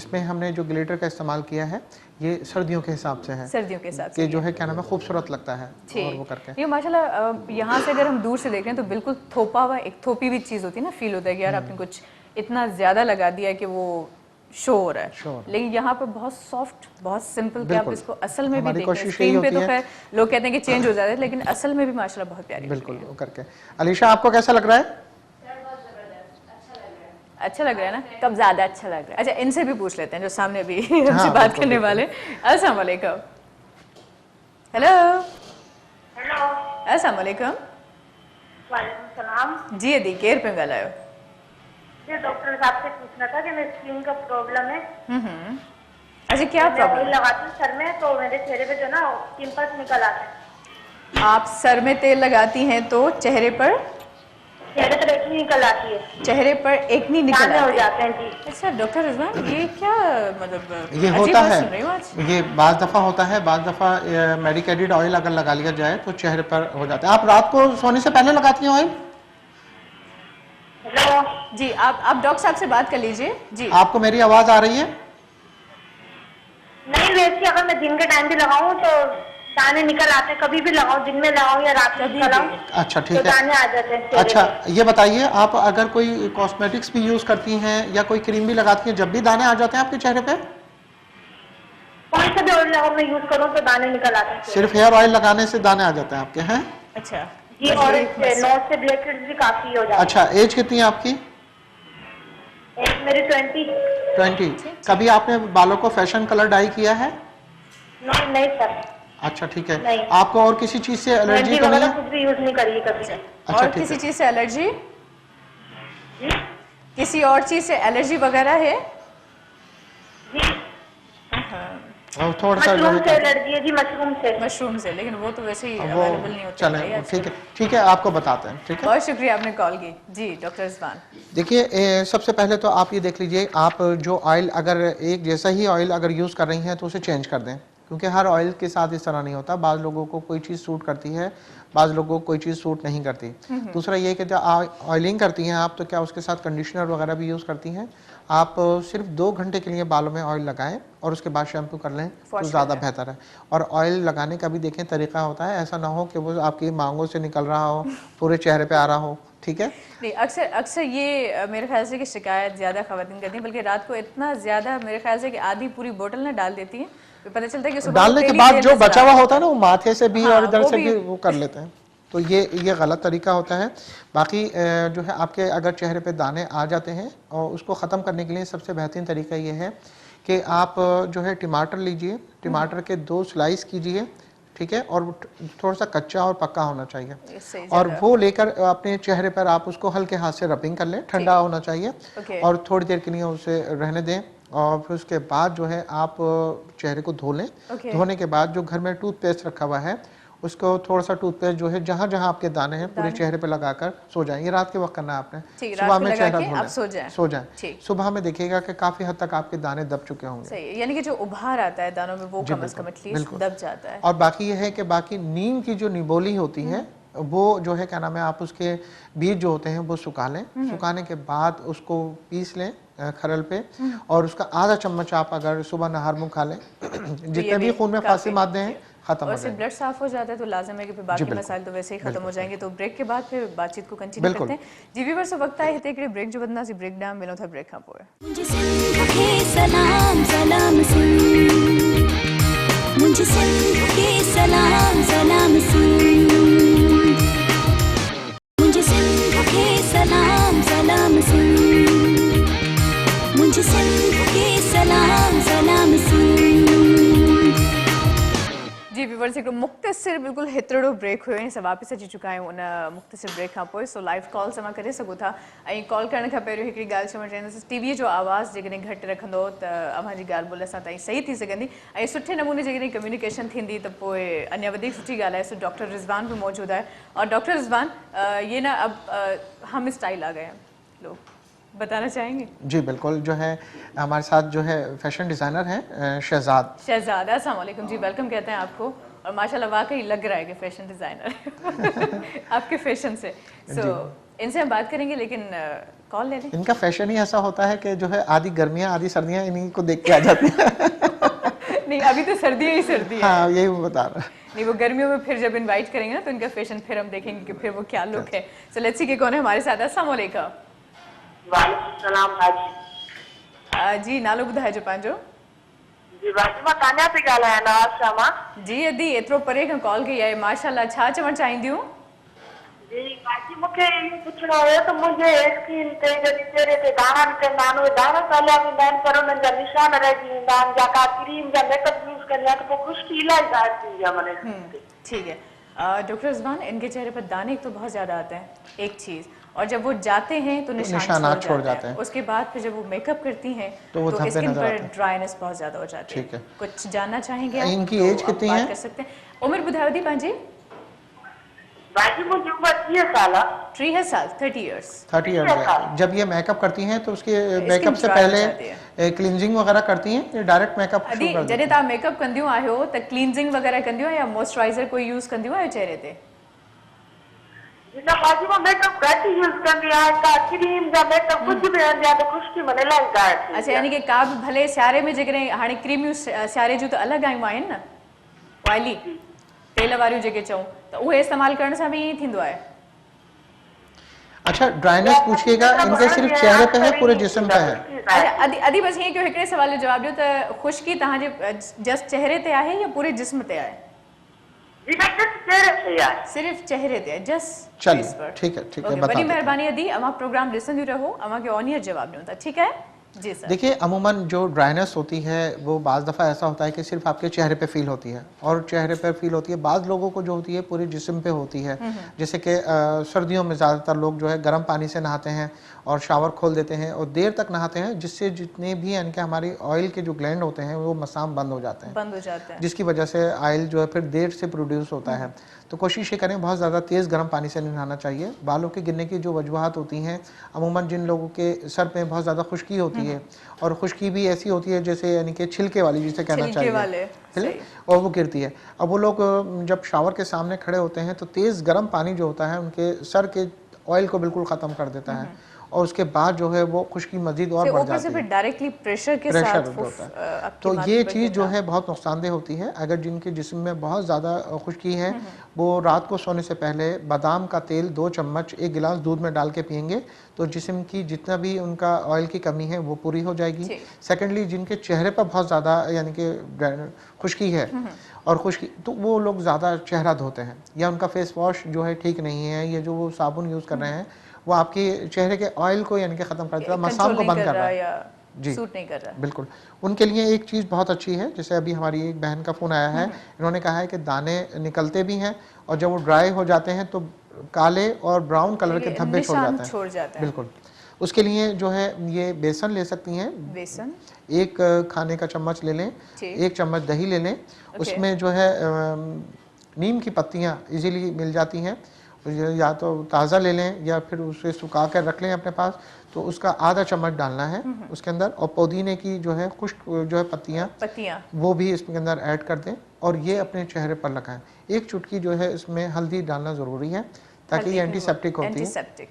इसमें हमने जो ग्लिटर का इस्तेमाल किया है ये सर्दियों के हिसाब से है सर्दियों के हिसाब कि से जो है क्या नाम है खूबसूरत लगता है और वो करके ये माशाल्लाह यहाँ से अगर हम दूर से देख रहे हैं तो बिल्कुल थोपा हुआ एक थोपी हुई चीज़ होती है ना फील होता है कि यार आपने कुछ इतना ज़्यादा लगा दिया कि वो शो हो रहा है लेकिन यहाँ पर बहुत सॉफ्ट बहुत सिंपल कि आप इसको असल में भी देखें स्क्रीन पे तो खैर लोग कहते हैं कि चेंज हो जाता है लेकिन असल में भी माशाल्लाह बहुत प्यारी बिल्कुल वो करके अलीशा आपको कैसा लग रहा है अच्छा लग रहा है ना कब ज़्यादा अच्छा लग रहा है। अच्छा इनसे भी पूछ लेते हैं जो सामने अभी हमसे बात करने वाले अस्सलाम वालेकुम हेलो हेलो अस्सलाम वालेकुम वालेकुम सलाम जी अदी केयर पे ॻाल्हायो जी डॉक्टर साहब से पूछना था कि मेरी स्किन का प्रॉब्लम है अच्छा क्या मैं प्रॉब्लम ऑयल लगाती हूँ सर में तो मेरे चेहरे पे जो ना पिंपल्स निकल आते हैं आप सर में तेल लगाती हैं तो चेहरे पर एक्ने निकल आती है चेहरे पर एक्नी निकल दाने हो आती है जाते हैं जी अच्छा डॉक्टर रिजवान ये क्या मतलब ये अजीब होता बात है सुन रही हूँ आज ये बाज़ दफ़ा होता है बाज़ दफ़ा मेडिकेटेड ऑयल अगर लगा लिया जाए तो चेहरे पर हो जाता है आप रात को सोने से पहले लगाती हैं ऑयल हेलो जी आप डॉक्टर साहब से बात कर लीजिए जी आपको मेरी आवाज़ आ रही है नहीं वैसे अगर मैं दिन के टाइम भी लगाऊं तो दाने निकल आते हैं कभी भी लगाऊं दिन में लगाऊं या रात में लगाऊं अच्छा तो ठीक है दाने आ जाते हैं चेहरे अच्छा पे। ये बताइए आप अगर कोई कॉस्मेटिक्स भी यूज़ करती हैं या कोई क्रीम भी लगाती हैं जब भी दाने आ जाते हैं आपके चेहरे पे कौन सा भी ऑयल लगाऊं मैं यूज करूं तो दाने निकल आते हैं सिर्फ हेयर ऑयल लगाने से दाने आ जाते हैं आपके हैं अच्छा जी और नोज से ब्लैकहेड्स भी काफी हो जाते अच्छा एज कितनी है आपकी हैं एक मेरी 20 20 कभी आपने बालों को फैशन कलर डाई किया है नहीं सर अच्छा ठीक है नहीं। आपको और किसी चीज से एलर्जी मेहंदी तो नहीं वगैरह है कुछ भी यूज नहीं करी है कभी अच्छा और ठीक किसी है चीज से एलर्जी किसी और चीज से एलर्जी वगैरह है जी और थोड़ा सा जो मशरूम से है एलर्जी है जी, मशरूम से। मशरूम से, लेकिन वो तो वैसे ही वो अवेलेबल नहीं होते चले भाई आजकल। ठीक है आपको बताते हैं। ठीक है, बहुत शुक्रिया आपने कॉल की जी डॉक्टर रिजवान। देखिए सबसे पहले तो आप ये देख लीजिए, आप जो ऑयल अगर एक जैसा ही ऑयल अगर यूज़ कर रही हैं तो उसे चेंज कर दें, क्योंकि हर ऑयल के साथ इस तरह नहीं होता। बाज़ लोगों को कोई चीज़ सूट करती है, बाज़ लोगों को कोई चीज़ सूट नहीं करती। दूसरा ये कि जब ऑयलिंग करती हैं आप तो क्या उसके साथ कंडीशनर वगैरह भी यूज़ करती हैं? आप सिर्फ 2 घंटे के लिए बालों में ऑयल लगाएं और उसके बाद शैम्पू कर लें तो ज़्यादा बेहतर है। और ऑयल लगाने का भी देखें तरीका होता है, ऐसा ना हो कि वो आपकी मांगों से निकल रहा हो, पूरे चेहरे पे आ रहा हो। ठीक है, नहीं, अक्सर ये मेरे ख्याल से कि शिकायत ज़्यादा ख़वातीन करती हैं, बल्कि रात को इतना ज़्यादा मेरे ख्याल से कि आधी पूरी बोतल ना डाल देती हैं, तो पता चलता है कि सुबह डालने के तेली बाद तेल जो नजर बचा आ हुआ रहा होता है ना वो माथे से भी हाँ, और इधर वो से भी- भी वो कर लेते हैं, तो ये गलत तरीका होता है। बाकी जो है आपके अगर चेहरे पे दाने आ जाते हैं और उसको ख़त्म करने के लिए सबसे बेहतरीन तरीका ये है कि आप जो है टमाटर लीजिए, टमाटर के 2 स्लाइस कीजिए, ठीक है, और थोड़ा सा कच्चा और पक्का होना चाहिए, इससे और ज़्यादा- वो लेकर अपने चेहरे पर आप उसको हल्के हाथ से रबिंग कर लें, ठंडा होना चाहिए, ओके। और थोड़ी देर के लिए उसे रहने दें। और फिर उसके बाद जो है आप चेहरे को धो लें। ओके। धोने के बाद जो घर में टूथपेस्ट रखा हुआ है उसको थोड़ा सा टूथपेस्ट जो है जहाँ जहाँ आपके दाने हैं पूरे चेहरे पे लगाकर सो जाएं। ये रात के वक्त करना है आपने, ठीक, सुबह रात को में लगा चेहरा के धो आप लें, सो जाएं। जाएं। ठीक। सुबह में देखिएगा कि काफ़ी हद तक आपके दाने दब चुके होंगे। सही है, यानी कि जो उभार आता है दानों में वो जी, कम से कम बिल्कुल, एटलीस्ट बिल्कुल। दब जाता है। और बाकी ये है कि बाकी नीम की जो निबोली होती है वो जो है क्या नाम है, आप उसके बीज जो होते हैं वो सुखा लें, सुखाने के बाद उसको पीस लें खरल पे, और उसका आधा चम्मच आप अगर सुबह नहर मुँह खा लें जितने भी खून में फांसी मादे हैं खत्म और हो इससे जाएंगे। ब्लड साफ हो जाता है तो लाजम है कि फिर बाकी बिल्कुल। मसाइल तो वैसे ही खत्म हो जाएंगे। तो ब्रेक के बाद फिर बातचीत को कंटिन्यू बिल्कुल। करते हैं जी। व्यूअर्स वक्त आए हिते हिकिड़े ब्रेक जो बदना सी ब्रेक डाउन मिलो था ब्रेक खां पोइ। मुझे सिंध के सलाम सलाम सुन, मुझे सिंध के सलाम सलाम सुन, मुझे सिंध के सलाम सलाम सुन, मुझे सिंध के सलाम सलाम सुन। जी व्यूअर्स हिकिड़ो मुख़्तसिर बिल्कुल हेतिरो ब्रेक हुयो, सब वापस अची चुका आहियूं उन मुख़्तसिर ब्रेक खां पोइ। सो लाइव कॉल्स तव्हां करे सघो था। ऐं कॉल करण खां पहिरियों हिकिड़ी ॻाल्हि चवणु चाहींदसि, टीवीअ जो आवाज़ जेकॾहिं घटि रखंदो त अव्हांजी ॻाल्हि ॿोल असां ताईं सही थी सघंदी, ऐं सुठे नमूने जेकॾहिं कम्युनिकेशन थींदी त पोइ अञा वधीक सुठी ॻाल्हि आहे। सो डॉक्टर रिज़वान भी मौजूद है। और डॉक्टर रिज़वान, ये ना अब हम स्टाइल आ गए हैं लोग, बताना चाहेंगे? जी बिल्कुल, जो है हमारे साथ जो है फैशन डिज़ाइनर हैं शहजाद। शहजाद, अस्सलाम वालेकुम जी, वेलकम कहते हैं आपको। और माशाल्लाह वाकई लग रहा है कि फैशन डिज़ाइनर आपके फैशन से। सो इनसे हम बात करेंगे, लेकिन कॉल ले लें। इनका फैशन ही ऐसा होता है कि जो है आधी गर्मियाँ आधी सर्दियाँ इन्हीं को देख के आ जाती हैं। नहीं, अभी तो सर्दियाँ ही सर्दी है। हाँ, यही मैं बता रहा। नहीं, वो गर्मियों में फिर जब इनवाइट करेंगे ना तो इनका फैशन फिर हम देखेंगे कि फिर वो क्या लुक है। सो लेट्स सी कि कौन है हमारे साथ। अस्सलाम वालेकुम। वालेकुम सलाम हाजी। जी नालो ॿुधाइजो पंहिंजो। जी बाकी मां तान्या पे ॻाल्हायां नवाज़ मां। जी अदी, एतिरो परे खां कॉल कई आहे, माशाल्लाह। छा चवणु चाहींदियूं? जी बाकी मूंखे इहो पुछणो हुयो त मुंहिंजे स्किन ते जॾहिं चेहरे ते दाणा निकिरंदा आहिनि, उहे दाणा त हलिया वेंदा आहिनि पर उन्हनि जा निशान रहिजी वेंदा आहिनि, या का क्रीम या मेकअप यूज़ कंदी आहियां त पोइ खुश्की इलाही ज़ाहिर थींदी आहे माने। ठीक है डॉक्टर रिज़वान, इनके चेहरे पर दाने तो बहुत ज़्यादा आते हैं, एक चीज़, और जब वो जाते हैं तो निशानात छोड़ जाते हैं। उसके बाद फिर जब वो मेकअप करती हैं तो वो धब्बे स्किन नजर पर आते हैं। ड्राइनेस बहुत ज़्यादा हो जाती है। ठीक है। कुछ जानना चाहेंगे आप? इनकी तो एज आप कितनी बात है? कर सकते हैं। उम्र ॿुधायो थी पंहिंजी? बाकी मुंहिंजी उम्र 30 साल आहे। 30 साल, 30 इयर्स। 30 ईयर्स है। जब ये मेकअप करती हैं तो उसके मेकअप से dry हो पहले जाती क्लींजिंग वगैरह करती हैं या डायरेक्ट मेकअप अदी, शुरू कर देती जॾहिं तव्हां मेकअप कंदियूं आहियो त क्लींजिंग वग़ैरह कंदियूं आहियो या मॉइस्चराइज़र कोई यूज़ कंदियूं आहियो चेहरे ते? जिन बाकी मां मेकअप घटि यूज़ कंदी आहियां, का क्रीम या मेकअप कुझु बि हणंदी आहियां त खुश्की माने इलाही ज़ाहिर थींदी आहे। अच्छा, यानी कि का बि भले सियारे में जेकॾहिं हाणे क्रीमियूं सियारे जूं त अलॻि आयूं आहिनि न, ऑयली तेल वारियूं जेके चऊं, त उहे इस्तेमालु करण सां बि ईअं थींदो आहे? अच्छा, ड्राइनेस पूछिएगा इनके सिर्फ चेहरे पे है पूरे जिस्म पे है? अच्छा अदी, अदी बस हीअं कयो, हिकिड़े सवाल जो जवाबु ॾियो त खुश्की तव्हांजे जस्ट चेहरे ते आहे या पूरे जिस्म ते आहे? जी बस चेहरे से आहे। सिर्फ चेहरे ते, जस्ट चलिए ठीक है ओके, बता वॾी देते हैं। महिरबानी अदी, अवां प्रोग्राम ॾिसंदियूं रहो, अवां खे ऑन ईयर जवाबु ॾियूं था, ठीकु आहे? जी सर। देखिए अमूमन जो ड्राइनेस होती है वो बाज़ दफ़ा ऐसा होता है कि सिर्फ आपके चेहरे पे फील होती है, और चेहरे पे फील होती है, बाज़ लोगों को जो होती है पूरे जिस्म पे होती है। जैसे कि सर्दियों में ज़्यादातर लोग जो है गर्म पानी से नहाते हैं और शावर खोल देते हैं और देर तक नहाते हैं, जिससे जितने भी यानी कि हमारी ऑयल के जो ग्लैंड होते हैं वो मसाम बंद हो जाते हैं, बंद हो जाता है। जिसकी वजह से ऑयल जो है फिर देर से प्रोड्यूस होता है। तो कोशिश ये करें बहुत ज़्यादा तेज़ गर्म पानी से नहीं नहाना चाहिए। बालों के गिरने की जो वजूहत होती हैं, अमूमन जिन लोगों के सर पे बहुत ज़्यादा खुश्की होती है, और खुश्की भी ऐसी होती है जैसे यानी कि छिलके वाली जिसे कहना छिलके चाहिए, वाले, ठीक है? और वो गिरती है। अब वो लोग जब शावर के सामने खड़े होते हैं तो तेज़ गर्म पानी जो होता है उनके सर के ऑयल को बिल्कुल ख़त्म कर देता है, और उसके बाद जो है वो खुश्की मज़ीद और बढ़ ऊपर से जाती फिर है, डायरेक्टली प्रेशर के प्रेशर साथ जो होता है। आपके तो माथे ये पर चीज़ जो गिरना। है बहुत नुकसानदेह होती है। अगर जिनके जिस्म में बहुत ज़्यादा खुश्की है, वो रात को सोने से पहले बादाम का तेल 2 चम्मच 1 गिलास दूध में डाल के पियेंगे, तो जिस्म की जितना भी उनका ऑयल की कमी है वो पूरी हो जाएगी। जी। सेकेंडली, जिनके चेहरे पर बहुत ज़्यादा यानी कि खुश्की है और खुश्की, तो वो लोग ज़्यादा चेहरा धोते हैं, या उनका फेस वॉश जो है ठीक नहीं है, या जो वो साबुन यूज़ कर रहे हैं वो आपके चेहरे के ऑयल को यानी कि ख़त्म कर देता है, मसाम कंट्रोल को नहीं बंद कर कर रहा रहा है। या जी। सूट नहीं कर रहा। बिल्कुल। उनके लिए एक चीज़ बहुत अच्छी है, जैसे अभी हमारी एक बहन का फ़ोन आया है, इन्होंने कहा है कि दाने निकलते भी हैं और जब वो ड्राई हो जाते हैं तो काले और ब्राउन कलर के धब्बे छोड़ निशान जाते हैं। छोड़ जाते हैं। बिल्कुल। उसके लिए जो है ये बेसन ले सकती हैं, बेसन, 1 खाने का चम्मच ले लें, ठीक। 1 चम्मच दही ले लें, उसमें जो है नीम की पत्तियाँ इजीली मिल जाती हैं, या तो ताज़ा ले लें या फिर उसे सुखा कर रख लें अपने पास, तो उसका आधा चम्मच डालना है उसके अंदर, और पुदीने की जो है खुश्क जो है पत्तियाँ वो भी इसके अंदर ऐड कर दें और ये अपने चेहरे पर लगाएं। 1 चुटकी जो है इसमें हल्दी डालना ज़रूरी है ताकि ये एंटीसेप्टिक होती है,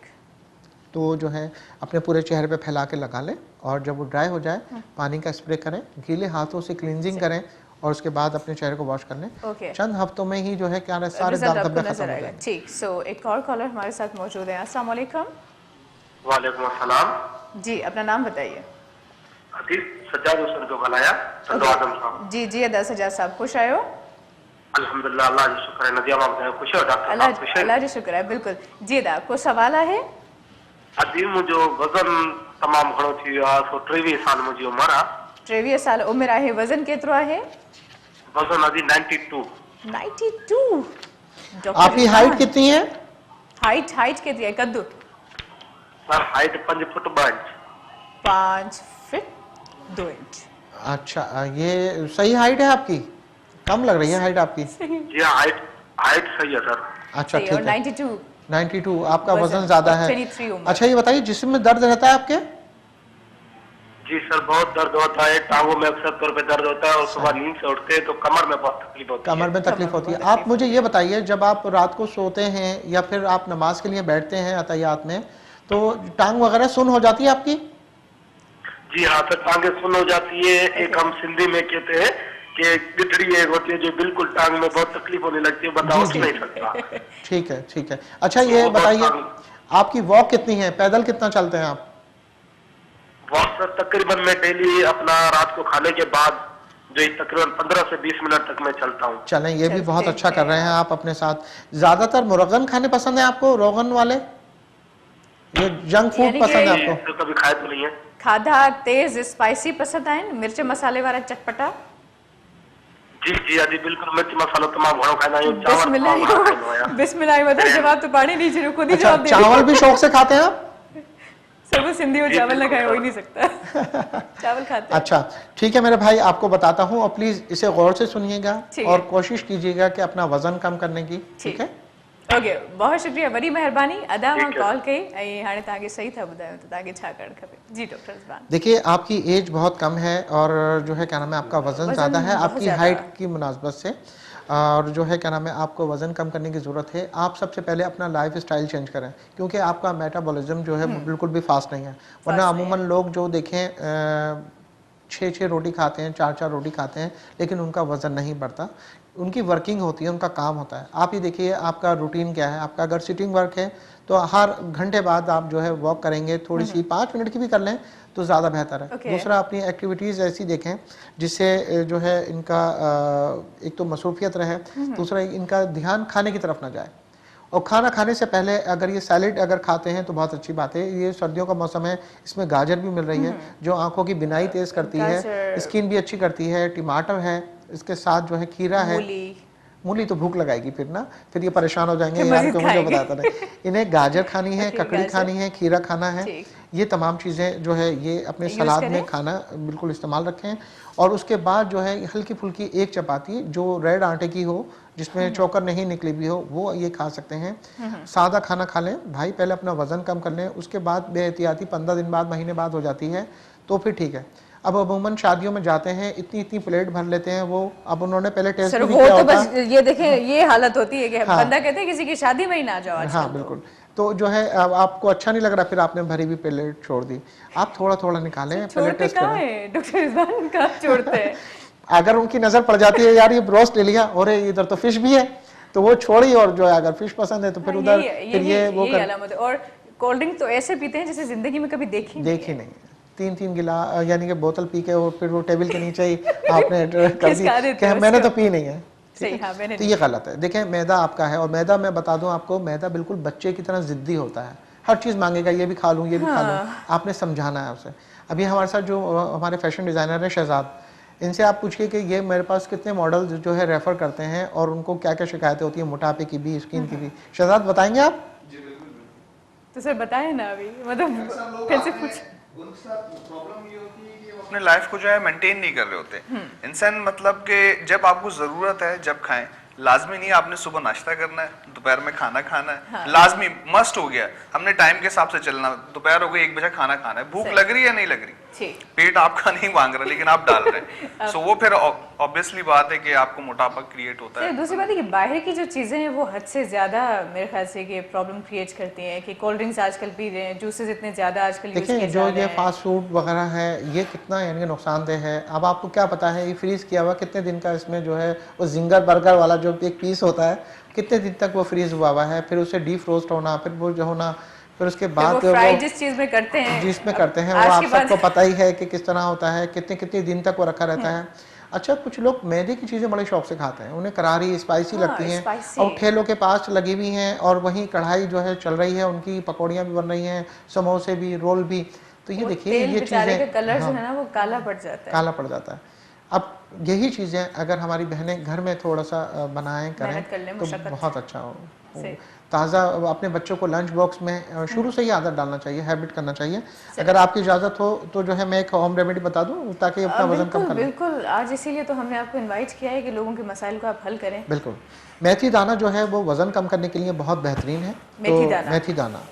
तो जो है अपने पूरे चेहरे पे फैला के लगा लें, और जब वो ड्राई हो जाए पानी का स्प्रे करें, गीले हाथों से क्लींजिंग करें और उसके बाद अपने चेहरे को वॉश कर लें। चंद हफ्तों में ही जो है क्या सारे दाग धब्बे खत्म हो जाएंगे। ठीक। सो एक और कॉलर हमारे साथ मौजूद है। अस्सलाम वालेकुम। वालेकुम अस्सलाम। जी, अपना नाम बताइए। सज्जाद हुसैन को बुलाया। जी जी, अदा सज्जाद साहब, खुश आयो। अल्हम्दुलिल्लाह, अल्लाह जी शुक्र है। नदिया मां खुश हो डॉक्टर साहब? खुश है, अल्लाह जी शुक्र है। बिल्कुल जी। अदा को सवाल है? अदी मुझो वजन तमाम घणो थी वियो आहे, सो 23 साल मुझी उम्र आहे। 23 साल उम्र आहे। वजन केतिरो आहे? वजन अदी 92। 92। आपकी हाइट कितनी है? हाइट कितनी है? कद्दू sir height 5 foot 2 inch. 5 feet 2 inch. अच्छा, ये सही हाइट है आपकी? कम लग रही है हाइट आपकी। जी हाइट सही है सर। अच्छा ठीक है। 92 आपका वजन ज्यादा है। 23 उम्र। अच्छा ये बताइए, जिस्म में दर्द रहता है आपके? जी सर, बहुत दर्द होता है, टांगों में अक्सर तौर पे दर्द होता है, और सुबह नींद से उठते हैं तो कमर में बहुत तकलीफ होती है। कमर में तकलीफ होती है। आप मुझे ये बताइए, जब आप रात को सोते हैं या फिर आप नमाज के लिए बैठते हैं अतहियात में, तो टांग वगैरह सुन हो जाती है आपकी? जी हाँ सर, टांगे सुन हो जाती है। एक हम सिंधी में कहते हैं कि गिठड़ी एक होती है जो बिल्कुल टांग में बहुत तकलीफ होने लगती है, बताओ जी, नहीं सकता। ठीक है। अच्छा ये बताइए, आपकी वॉक कितनी है, पैदल कितना चलते हैं आप? वॉक सर तकरीबन मैं डेली अपना रात को खाने के बाद जो तकरीबन 15 से 20 मिनट तक मैं चलता हूँ। चलें, ये भी बहुत अच्छा कर रहे हैं आप अपने साथ। ज्यादातर मुरगन खाने पसंद है आपको, रोगन वाले, ये जंक फूड पसंद है आपको? तो कभी खाए तो नहीं है। खाधा तेज स्पाइसी पसंद आहिनि, मिर्च मसाले वाला चटपटा? जी अजी बिल्कुल, मिर्च मसालो तमाम घणो खाईंदा आहियूं। बिस्मिल्लाह बता, जवाब तो पानी नहीं जरूर खुद ही जवाब दे। चावल भी शौक से खाते हैं आप? सब सिंधी और चावल ना खाए हो ही नहीं सकता। चावल खाते हैं। अच्छा ठीक है मेरे भाई, आपको बताता हूँ, और प्लीज इसे गौर से सुनिएगा और कोशिश कीजिएगा कि अपना वजन कम करने की। ठीक है, ओके, बहुत शुक्रिया, वॾी महिरबानी। अदा मां कॉल कई ऐं हाणे तव्हांखे सही था ॿुधायूं त तव्हांखे छा करणु खपे। जी डॉक्टर ज़बान। देखिए आपकी एज बहुत कम है और जो है क्या नाम है आपका वजन ज़्यादा है आपकी हाइट की मुनासबत से, और जो है क्या नाम है आपको वज़न कम करने की ज़रूरत है। आप सबसे पहले अपना लाइफ स्टाइल चेंज करें, क्योंकि आपका मेटाबॉलिज्म जो है बिल्कुल भी फास्ट नहीं है। वरना अमूमन लोग जो देखें 6 रोटी खाते हैं, 4 रोटी खाते हैं, लेकिन उनका वज़न नहीं बढ़ता। उनकी वर्किंग होती है, उनका काम होता है। आप ही देखिए आपका रूटीन क्या है। आपका अगर सिटिंग वर्क है तो हर घंटे बाद आप जो है वॉक करेंगे, थोड़ी सी 5 मिनट की भी कर लें तो ज़्यादा बेहतर है। दूसरा, अपनी एक्टिविटीज़ ऐसी देखें जिससे जो है इनका एक तो मसरूफियत रहे, दूसरा इनका ध्यान खाने की तरफ ना जाए, और खाना खाने से पहले अगर ये सैलेड अगर खाते हैं तो बहुत अच्छी बात है। ये सर्दियों का मौसम है, इसमें गाजर भी मिल रही है जो आंखों की बिनाई तेज करती है, स्किन भी अच्छी करती है, टमाटर है, इसके साथ जो है खीरा है, मूली तो भूख लगाएगी फिर ना, फिर ये परेशान हो जाएंगे यार क्यों मुझे बताता नहीं। इन्हें गाजर खानी है, ककड़ी खानी है, खीरा खाना है, ये तमाम चीज़ें जो है ये अपने सलाद में खाना बिल्कुल इस्तेमाल रखें। और उसके बाद जो है हल्की फुल्की एक चपाती जो रेड आटे की हो, जिसमें चोकर नहीं निकली भी हो, वो ये खा सकते हैं। सादा खाना खा लें भाई, पहले अपना वजन कम कर लें, उसके बाद बेहतियाती 15 दिन बाद, महीने बाद हो जाती है तो फिर ठीक है। अब अमूमन शादियों में जाते हैं, इतनी इतनी प्लेट भर लेते हैं वो, अब उन्होंने पहले टेस्ट भी किया होता है। बस ये देखें, ये हालत होती है कि बंदा कहते हैं किसी की शादी में ही ना जाओ आजकल। हाँ बिल्कुल, तो जो है अब आपको अच्छा नहीं लग रहा, फिर आपने भरी हुई प्लेट छोड़ दी, आप थोड़ा थोड़ा निकालें, पहले टेस्ट करें। डॉक्टर रिजवान कहाँ छोड़ते हैं? अगर उनकी नजर पड़ जाती है यार ये रोस्ट ले लिया और इधर तो फिश भी है, तो वो छोड़ी, और जो है अगर फिश पसंद है तो फिर उधर फिर ये वो कर। और कोल्ड ड्रिंक तो ऐसे पीते हैं जैसे जिंदगी में कभी देखी नहीं। 3-3 गिलास यानी कि बोतल पी के और फिर वो टेबल के नीचे ही आपने कर दी कि मैंने तो पी नहीं है। सही, हाँ, मैंने तो ये गलत है। देखें, मैदा आपका है, और मैदा मैं बता दूं आपको, मैदा बिल्कुल बच्चे की तरह जिद्दी होता है, हर चीज़ मांगेगा, ये भी खा लूँ, ये भी खा लूँ। आपने समझाना है उसे। अभी हमारे साथ जो हमारे फैशन डिज़ाइनर है शहजाद, इनसे आप पूछिए कि ये मेरे पास कितने मॉडल जो है रेफ़र करते हैं और उनको क्या क्या शिकायतें होती हैं, मोटापे की भी, स्किन की भी। शहजाद बताएंगे आप? तो सर बताएं ना, अभी मतलब फिर से पूछ। प्रॉब्लम ये होती है कि वो अपने लाइफ को जो है मेंटेन नहीं कर रहे होते। इंसान मतलब कि जब आपको जरूरत है जब खाएं, लाजमी नहीं आपने सुबह नाश्ता करना है, दोपहर में खाना खाना है। हाँ। लाजमी मस्ट हो गया, हमने टाइम के हिसाब से चलना, दोपहर हो गई 1 बजे खाना खाना है, भूख लग रही है नहीं लग रही, पेट आपका नहीं मांग रहा लेकिन आप डाल रहे हैं। सो वो फिर ऑब्वियसली बात है कि आपको मोटापा क्रिएट होता है। दूसरी बात है कि बाहर की जो चीजें हैं वो हद से ज्यादा मेरे ख्याल से कि प्रॉब्लम क्रिएट करती हैं, कि कोल्ड ड्रिंक्स आजकल पी रहे हैं, जूसेस इतने ज्यादा आजकल यूज किए जा रहे हैं। जो ये फास्ट फूड वगैरह है ये कितना यानी नुकसानदेह है। अब आपको क्या पता है ये फ्रीज किया हुआ कितने दिन का, इसमें जो है वो जिंगर बर्गर वाला जो एक पीस होता है कितने दिन तक वो फ्रीज हुआ हुआ है, फिर उसे डीप रोस्ट होना, फिर वो जो होना, फिर उसके बाद जिस चीज में करते हैं, जिसमें करते हैं वो आप सबको पता ही है कि किस तरह होता है, कितने कितने दिन तक वो रखा रहता है। अच्छा, कुछ लोग मैदे की चीज़ें बड़े शौक से खाते हैं, उन्हें करारी स्पाइसी लगती हैं, और ठेलों के पास लगी हुई हैं और वहीं कढ़ाई जो है चल रही है, उनकी पकौड़ियाँ भी बन रही हैं, समोसे भी, रोल भी। तो ये देखिए ये चीज़ें कलर जो है ना वो काला पड़ जाता है, काला पड़ जाता है। अब यही चीज़ें अगर हमारी बहनें घर में थोड़ा सा बनाएं करें तो बहुत अच्छा हो। ताज़ा अपने बच्चों को लंच बॉक्स में शुरू से ही आदत डालना चाहिए, हैबिट करना चाहिए। अगर आपकी इजाज़त हो तो जो है मैं एक होम रेमेडी बता दूं ताकि अपना वजन कम कर लें। बिल्कुल, आज इसीलिए तो हमने आपको इनवाइट किया है कि लोगों के मसाइल को आप हल करें। बिल्कुल, मेथी दाना जो है वो वजन कम करने के लिए बहुत बेहतरीन है। मेथी दाना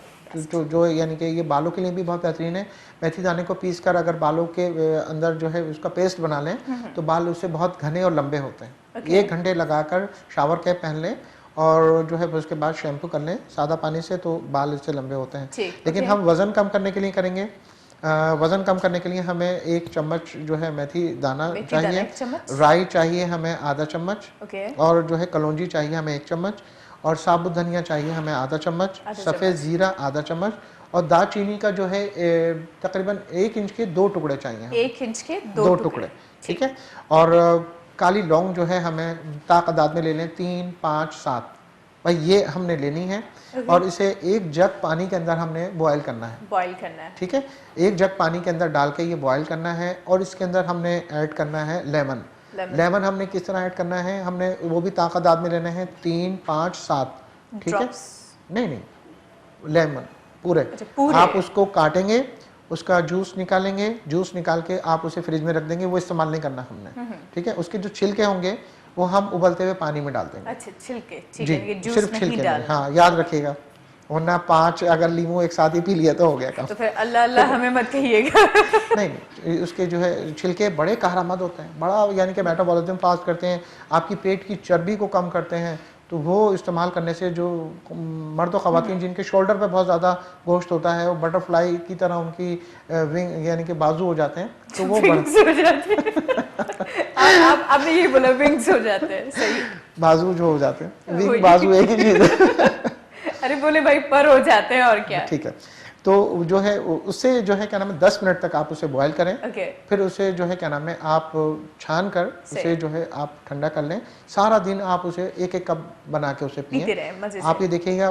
जो यानी कि ये बालों के लिए भी बहुत बेहतरीन है। मेथी दाने को पीस कर अगर बालों के अंदर जो है उसका पेस्ट बना लें तो बाल उससे बहुत घने और लंबे होते हैं। 1 घंटे लगाकर शावर कैप पहन लें और जो है उसके बाद शैम्पू कर लें सादा पानी से, तो बाल इससे लंबे होते हैं। लेकिन हम वज़न कम करने के लिए करेंगे, वज़न कम करने के लिए हमें 1 चम्मच जो है मेथी दाना चाहिए, राई चाहिए हमें आधा चम्मच, और जो है कलौंजी चाहिए हमें 1 चम्मच, और साबुत धनिया चाहिए हमें आधा चम्मच, सफ़ेद ज़ीरा आधा चम्मच, और दालचीनी का जो है तकरीबन 1 इंच के 2 टुकड़े चाहिए। 1 इंच के 2 टुकड़े, ठीक है। और काली लौंग जो है हमें तादाद में ले लें 3, 5, 7, भाई ये हमने लेनी है। और इसे 1 जग पानी के अंदर हमने बॉयल करना है, ठीक है। 1 जग पानी के अंदर डाल के ये बॉयल करना है, और इसके अंदर हमने ऐड करना है लेमन हमने किस तरह ऐड करना है, हमने वो भी तादाद में लेना है 3, 5, 7, ठीक है। नहीं, लेमन पूरे। आप उसको काटेंगे, उसका जूस निकालेंगे, जूस निकाल के आप उसे फ्रिज में रख देंगे, वो इस्तेमाल नहीं करना हमने, ठीक है। उसके जो छिलके होंगे वो हम उबलते हुए पानी में डाल देंगे। अच्छा, छिलके, जी, सिर्फ छिलके, हाँ याद रखिएगा, वरना 5 अगर लीमू एक साथ ही पी लिया तो हो गया काम। तो फिर अल्लाह अल्लाह हमें मत कहिएगा। नहीं, उसके जो है छिलके बड़े कारआमद होते हैं, बड़ा यानी कि मेटाबॉलिज्म फास्ट करते हैं, आपकी पेट की चर्बी को कम करते हैं। तो वो इस्तेमाल करने से जो मर्द और ख़वातीन जिनके शोल्डर पे बहुत ज़्यादा गोश्त होता है, वो बटरफ्लाई की तरह उनकी विंग यानी कि बाजू हो जाते हैं, तो वो विंग्स हो जाते हैं। आपने यही बोला, विंग्स हो जाते हैं, सही। बाजू जो हो जाते हैं, विंग बाजू एक ही चीज़ है। अरे बोले भाई पर हो जाते हैं और क्या। ठीक है, तो जो है उससे जो है क्या नाम है 10 मिनट तक आप उसे बॉयल करें। फिर उसे जो है क्या नाम है आप छान कर उसे जो है आप ठंडा कर लें। सारा दिन आप उसे एक एक कप बना के उसे पिए। आप ये देखिएगा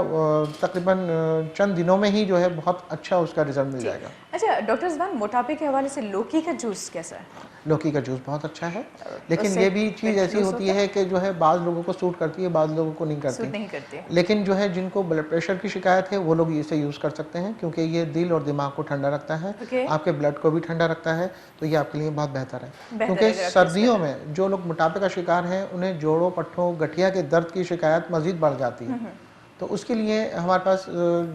तकरीबन चंद दिनों में ही जो है बहुत अच्छा उसका रिजल्ट मिल जाएगा। अच्छा डॉक्टर रिजवान, मोटापे के हवाले से लौकी का जूस कैसा है? लौकी का जूस बहुत अच्छा है, लेकिन ये भी चीज़ ऐसी होती है कि जो है बाज़ लोगों को सूट करती है, बाज़ लोगों को नहीं करती। लेकिन जो है जिनको ब्लड प्रेशर की शिकायत है वो लोग इसे यूज़ कर सकते हैं, क्योंकि ये दिल और दिमाग को ठंडा रखता है, आपके ब्लड को भी ठंडा रखता है, तो ये आपके लिए बहुत बेहतर है। क्योंकि सर्दियों में जो लोग मोटापे का शिकार हैं उन्हें जोड़ों, पट्ठों, गठिया के दर्द की शिकायत मज़ीद बढ़ जाती है। तो उसके लिए हमारे पास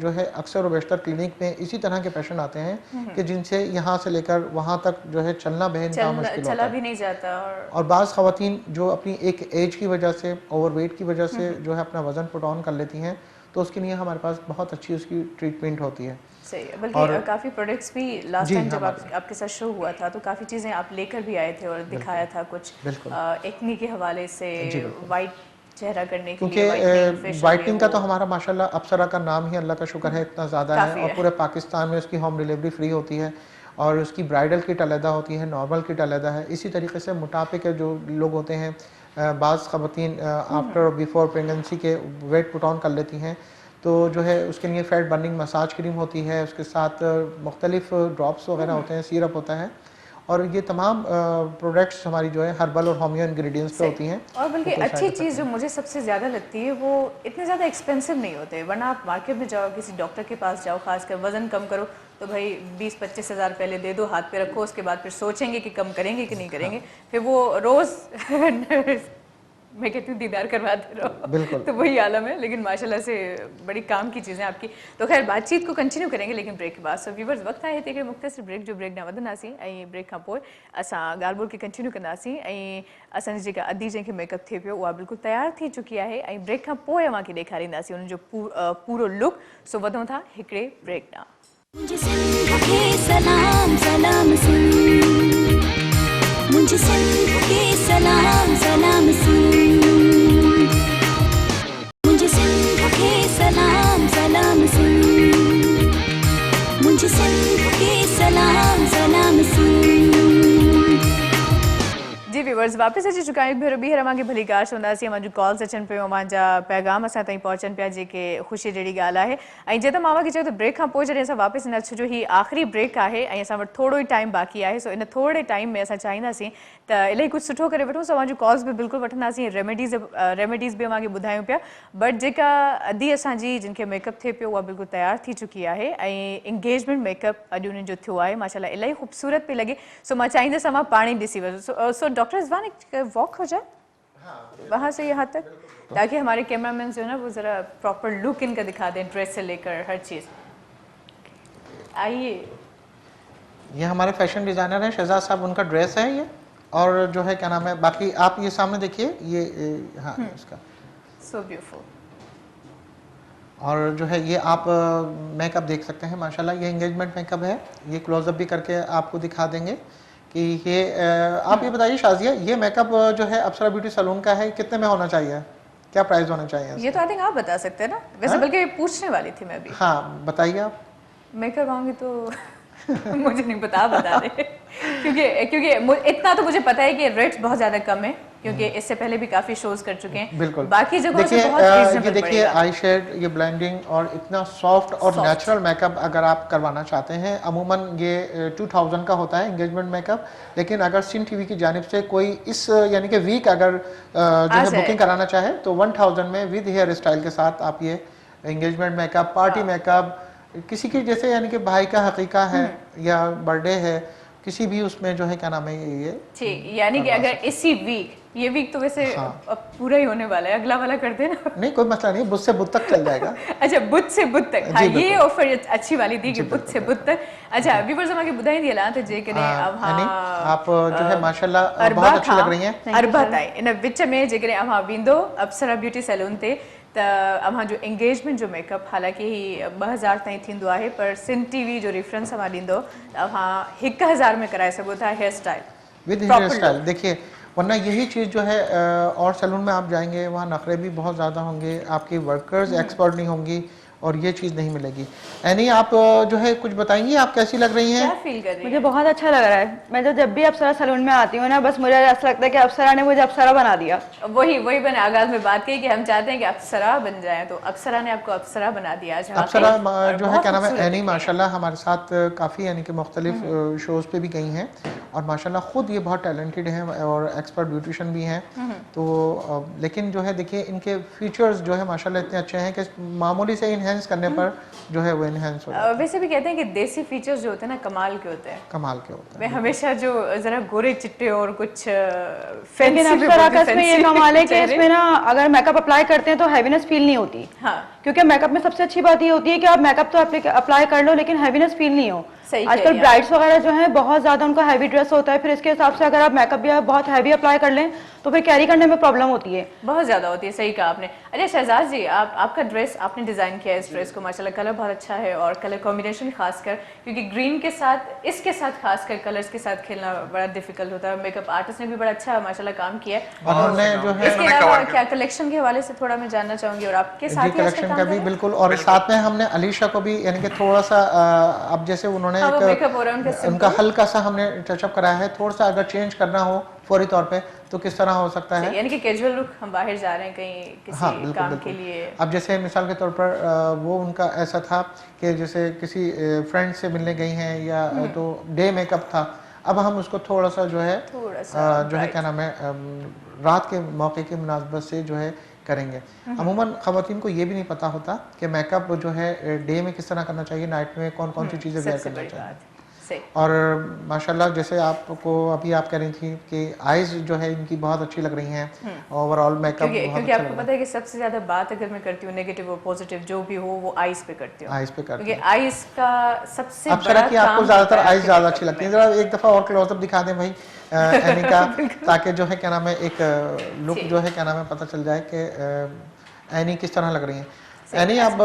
जो है अक्सर और बेशतर क्लिनिक में इसी तरह के पेशेंट आते हैं कि जिनसे यहाँ से लेकर वहाँ तक जो है चलना बेहद मुश्किल होता है, भी नहीं जाता। और बाज़ ख़वातीन जो अपनी एक एज की वजह से, ओवरवेट की वजह से जो है अपना वज़न पुट ऑन कर लेती हैं, तो उसके लिए हमारे पास बहुत अच्छी उसकी ट्रीटमेंट होती है। सही है, बल्कि काफ़ी प्रोडक्ट्स भी लास्ट टाइम जब आपके साथ शो हुआ था तो काफ़ी चीज़ें आप लेकर भी आए थे और दिखाया था कुछ एक्नी के हवाले से, वाइट चेहरा करने के लिए, क्योंकि वाइटनिंग का तो हमारा माशाल्लाह अप्सरा का नाम ही अल्लाह का शुक्र है इतना ज़्यादा है, और पूरे पाकिस्तान में उसकी होम डिलीवरी फ्री होती है और उसकी ब्राइडल किट अलहदा होती है, नॉर्मल किट अलहदा है। इसी तरीके से मोटापे के जो लोग होते हैं, बाज़ ख़वातीन आफ्टर और बिफोर प्रेगनेंसी के वेट पुट ऑन कर लेती हैं, तो जो है उसके लिए फैट बर्निंग मसाज क्रीम होती है, उसके साथ मुख्तलिफ ड्रॉप्स वगैरह होते हैं, सिरप होता है, और ये तमाम प्रोडक्ट्स हमारी जो है हर्बल और होमियो इंग्रेडिएंट्स पे होती हैं। और बल्कि अच्छी चीज़ जो मुझे सबसे ज़्यादा लगती है वो इतने ज़्यादा एक्सपेंसिव नहीं होते, वरना आप मार्केट में जाओ, किसी डॉक्टर के पास जाओ, खासकर वज़न कम करो तो भाई 20-25 हज़ार पहले दे दो, हाथ पे रखो, उसके बाद फिर सोचेंगे कि कम करेंगे कि नहीं करेंगे, फिर वो रोज़ मैं कहती हूँ दीदार करवाते रहो, तो वही आलम है। लेकिन माशाल्लाह से बड़ी काम की चीज़ें आपकी। तो खैर बातचीत को कंटिन्यू करेंगे लेकिन ब्रेक के बाद। सो व्यूवर्स वक्त आए थे मुख्तसर ब्रेक, जो ब्रेक न वधंदासीं ऐं ब्रेक खां पोइ असां ॻाल्हि ॿोल खे कंटिन्यू कंदासीं ऐं असांजी जेका अदी जंहिंखे मेकअप थिए पियो उहा बिल्कुलु तयारु थी चुकी आहे ऐं ब्रेक खां पोइ अव्हांखे ॾेखारींदासीं उन जो पूरो लुक। सो वधूं था हिकिड़े ब्रेक ॾांहुं। मुझे सिंध के सलाम सलाम सुन, मुझे सिंध के सलाम सलाम सुन, मुझे सिंध के सलाम सलाम सुन, मुझे सिंध के सलाम सलाम सुन। जी व्यूवर्स वापस अची चुका आहियूं। ॿीहर अव्हांखे भली कार सुनंदासीं, अव्हांजूं कॉल्स अचनि पियूं, अव्हांजा पैगाम असां ताईं पहुचनि पिया, जेके ख़ुशी जहिड़ी ॻाल्हि आहे। ऐं जीअं त मां अव्हांखे चयो त ब्रेक खां पोइ जॾहिं असां वापसि ईंदा, छो जो ही आख़िरी ब्रेक आहे ऐं असां वटि थोरो ई टाइम बाक़ी आहे, सो इन थोरे टाइम में असां चाहींदासीं त इलाही कुझु सुठो करे वठूं। अव्हांजूं कॉल्स बि बिल्कुलु वठंदासीं, रेमेडीज़ बि अव्हांखे ॿुधायूं पिया, बट जेका अदी असांजी जिनखे मेकअप थिए पियो उहा बिल्कुलु तयारु थी चुकी आहे ऐं इंगेजमेंट मेकअप अॼु उन्हनि जो थियो आहे, माशाल्लाह इलाही ख़ूबसूरत पई लॻे। सो मां चाहींदसि अव्हां पाण ई ॾिसी वठो। सो डॉक्टर रिज़वान वॉक हो जाए वहाँ से यहाँ तक, ताकि हमारे कैमरामैन जो है ना वो ज़रा प्रॉपर लुक इनका दिखा दें, ड्रेस से लेकर हर चीज़। आइए, ये हमारे फैशन डिज़ाइनर हैं शहजाद साहब, उनका ड्रेस है ये, और जो है क्या नाम है, बाकी आप ये सामने देखिए ये हाँ इसका सो ब्यूटीफुल। और जो है ये आप मेकअप देख सकते हैं, माशाल्लाह ये एंगेजमेंट मेकअप है, ये क्लोजअप भी करके आपको दिखा देंगे कि ये आप ये बताइए शाजिया, ये मेकअप जो है अप्सरा ब्यूटी सैलून का है, कितने में होना चाहिए, क्या प्राइस होना चाहिए? ये तो आई थिंक आप बता सकते हैं ना, वैसे बल्कि पूछने वाली थी मैं भी। हाँ बताइए आप। मैं करवाऊंगी तो मुझे नहीं पता, आप बता दें। क्योंकि इतना तो मुझे पता है कि रेट्स बहुत ज़्यादा कम है, क्योंकि इससे पहले भी काफ़ी शोज कर चुके हैं। बिल्कुल, बाकी जगहों से बहुत ये देखिए आई शेड, ये ब्लेंडिंग और इतना सॉफ्ट और नेचुरल मेकअप अगर आप करवाना चाहते हैं, अमूमन ये 2000 का होता है एंगेजमेंट मेकअप, लेकिन अगर सिन टीवी की जानिब से कोई इस यानी कि वीक अगर जो है बुकिंग कराना चाहे तो 1000 में विद हेयर स्टाइल के साथ आप ये एंगेजमेंट मेकअप, पार्टी मेकअप, किसी की जैसे यानी कि भाई का हकीका है या बर्थडे है, किसी भी उसमें जो है क्या नाम है ये ठीक, यानी कि अगर इसी वीक, ये वीक तो वैसे अब पूरा ही होने वाला है, अगला वाला कर देना। नहीं कोई मसला नहीं, बुध से बुध तक चल जाएगा। अच्छा बुध से बुध तक, हाँ ये ऑफर अच्छी वाली थी कि बुध से बुध तक। अच्छा व्यूअर्स हमारे बुधाई दिया ला तो जे के अब आप जो है माशाल्लाह बहुत अच्छी लग रही हैं। अरबा ताई इन विच में जे के अव्हां विंदो अप्सरा ब्यूटी सैलून ते त अव्हां जो एंगेजमेंट जो मेकअप हालांकि ही 2000 ताईं थींदो आहे, पर सिन टीवी जो रेफरेंस अव्हां ॾींदो त अव्हां 1000 में कराए सघो था hair style with hair style. देखिए वरना यही चीज़ जो है और सैलून में आप जाएंगे वहाँ नखरे भी बहुत ज़्यादा होंगे, आपकी वर्कर्स एक्सपर्ट नहीं होंगी और ये चीज़ नहीं मिलेगी। यानी आप जो है कुछ बताएंगी, आप कैसी लग रही हैं? क्या फील कर रही मुझे बहुत अच्छा लग रहा है। मैं तो जब भी अप्सरा सैलून में आती हूँ ना, बस मुझे ऐसा लगता है कि अप्सरा ने मुझे अप्सरा बना दिया। वही मैंने आगाज में बात की कि हम चाहते हैं कि अप्सरा बन जाए, तो अप्सरा ने आपको अप्सरा बना दिया आज। अप्सरा जो है क्या नाम है, एनी माशाल्लाह हमारे साथ काफ़ी यानी कि मुख्तलिफ शोज़ पे भी गई हैं और माशाल्लाह ख़ुद ये बहुत टैलेंटेड हैं और एक्सपर्ट ब्यूटिशियन भी हैं। तो लेकिन जो है देखिए इनके फीचर्स जो है माशाल्लाह इतने अच्छे हैं कि मामूली से इन्हेंस करने पर जो है वो इन्हेंस हो जाता है। वैसे भी कहते हैं कि देसी फीचर्स जो होते हैं ना कमाल के होते हैं, कमाल के होते हैं। मैं हमेशा जो ज़रा गोरे चिट्टे और कुछ लेकिन अप्सरा का इसमें ये कमाल है कि इसमें ना अगर मेकअप अप्लाई करते हैं तो हैवीनेस फील नहीं होती। हाँ, क्योंकि मेकअप में सबसे अच्छी बात ये होती है कि आप मेकअप तो अप्लाई कर लो लेकिन हैवीनेस फील नहीं हो। आजकल ब्राइड्स वगैरह जो है बहुत ज्यादा उनका हैवी ड्रेस होता है, फिर इसके हिसाब से अगर आप मेकअप भी बहुत हैवी अप्लाई कर लें तो फिर कैरी करने में प्रॉब्लम होती है, बहुत ज्यादा होती है। सही कहा आपने। अच्छा शहजाद जी, आपका ड्रेस आपने डिजाइन किया है, इस ड्रेस को माशाल्लाह कलर बहुत अच्छा है और कलर कॉम्बिनेशन खासकर क्योंकि ग्रीन के साथ इसके साथ खासकर कलर्स के साथ खेलना बड़ा डिफिकल्ट होता है। मेकअप आर्टिस्ट ने भी बड़ा अच्छा माशाल्लाह काम किया है। और जो है इसके अलावा क्या कलेक्शन के हवाले से थोड़ा मैं जानना चाहूंगी और आपके साथ ही कलेक्शन का भी बिल्कुल, और साथ में हमने अलीशा को भी यानी कि थोड़ा सा अब जैसे उन्होंने उनका हल्का सा हमने टचअप कराया है, थोड़ा सा अगर चेंज करना हो फौरी तौर पे तो किस तरह हो सकता है, यानी कि कैजुअल लुक, हम बाहर जा रहे हैं कहीं किसी काम के लिए। अब जैसे मिसाल के तौर पर वो उनका ऐसा था कि जैसे किसी फ्रेंड से मिलने गई हैं या तो डे मेकअप था, अब हम उसको थोड़ा सा जो है क्या नाम है रात के मौके की मुनासबत से जो है करेंगे। अमूमन ख़वातीन को ये भी नहीं पता होता कि मेकअप जो है डे में किस तरह करना चाहिए, नाइट में कौन कौन सी चीज़ें वेयर करना चाहिए। और माशाल्लाह जैसे आपको अभी आप कह रही थी कि आईज जो है इनकी बहुत अच्छी लग रही हैं, ओवरऑल मेकअप क्योंकि आपको पता है कि सबसे ज़्यादा बात अगर मैं करती हूँ नेगेटिव और पॉजिटिव जो भी हो वो आईज पे करती हूँ। आईज पे करती हूँ, आईज का सबसे बड़ा काम आपको ज़्यादातर आईज ज़्यादा अच्छी लगती है। ज़रा एक दफ़ा और क्लोजअप दिखा दें भाई एनी का, ताकि जो है क्या नाम है एक लुक जो है क्या नाम है पता चल जाए कि एनी किस तरह लग रही हैं। यानी अब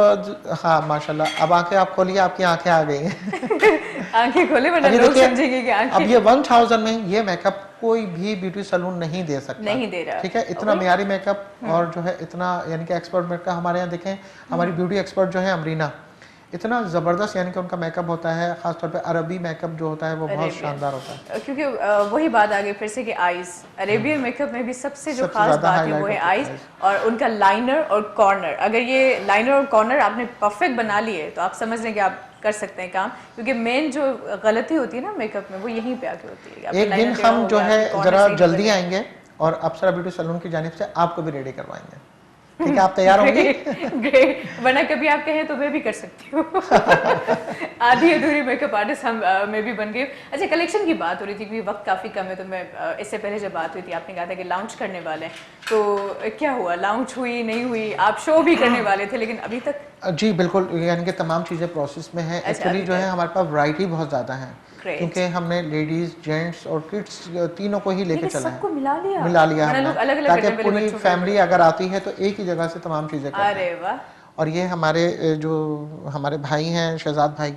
हाँ माशाल्लाह, अब आंखें आप खोलिए, आपकी आंखें आ गई हैं। आंखें खोले वरना लोग समझेंगे कि आंखें। अब ये 1000 में ये मेकअप कोई भी ब्यूटी सैलून नहीं दे सकता, नहीं दे रहा, ठीक है। इतना मियारी मेकअप और जो है इतना यानी कि एक्सपर्ट मेकअप हमारे यहाँ देखें, हमारी ब्यूटी एक्सपर्ट जो है अमरीना, इतना ज़बरदस्त यानी कि उनका मेकअप होता है, ख़ासतौर पे अरबी मेकअप जो होता है वो बहुत शानदार होता है। क्योंकि वही बात आ गई फिर से कि आईज, अरेबियन मेकअप में भी सबसे जो खास बात है वो है आईज और उनका लाइनर और कॉर्नर। अगर ये लाइनर और कॉर्नर आपने परफेक्ट बना लिए तो आप समझ लें कि आप कर सकते हैं काम, क्योंकि मेन जो गलती होती है ना मेकअप में वो यहीं पे आके होती है। एक दिन हम जो है ज़रा जल्दी आएंगे और अप्सरा ब्यूटी सैलून की जानिब से आपको भी रेडी करवाएंगे, ठीक है। आप तैयार होंगे? ग्रेट, वरना कभी आप कहें तो मैं भी कर सकती हूँ। आधी अधूरी मेकअप आर्टिस्ट मैं भी बन गई। अच्छा कलेक्शन की बात हो रही थी क्योंकि वक्त काफ़ी कम है, तो मैं इससे पहले जब बात हुई थी आपने कहा था कि लॉन्च करने वाले हैं, तो क्या हुआ, लॉन्च हुई नहीं हुई? आप शो भी करने वाले थे लेकिन अभी तक? जी बिल्कुल, यानी कि तमाम चीज़ें प्रोसेस में है। एक्चुअली जो है हमारे पास वैरायटी बहुत ज़्यादा है क्योंकि हमने लेडीज, जेंट्स और किड्स तीनों को ही लेके चला है, मिला लिया हमने, ताकि पूरी फैमिली अगर आती है तो एक ही जगह से तमाम चीज़ें करते हैं। अरे वाह। और ये हमारे जो हमारे भाई हैं शहजाद भाई,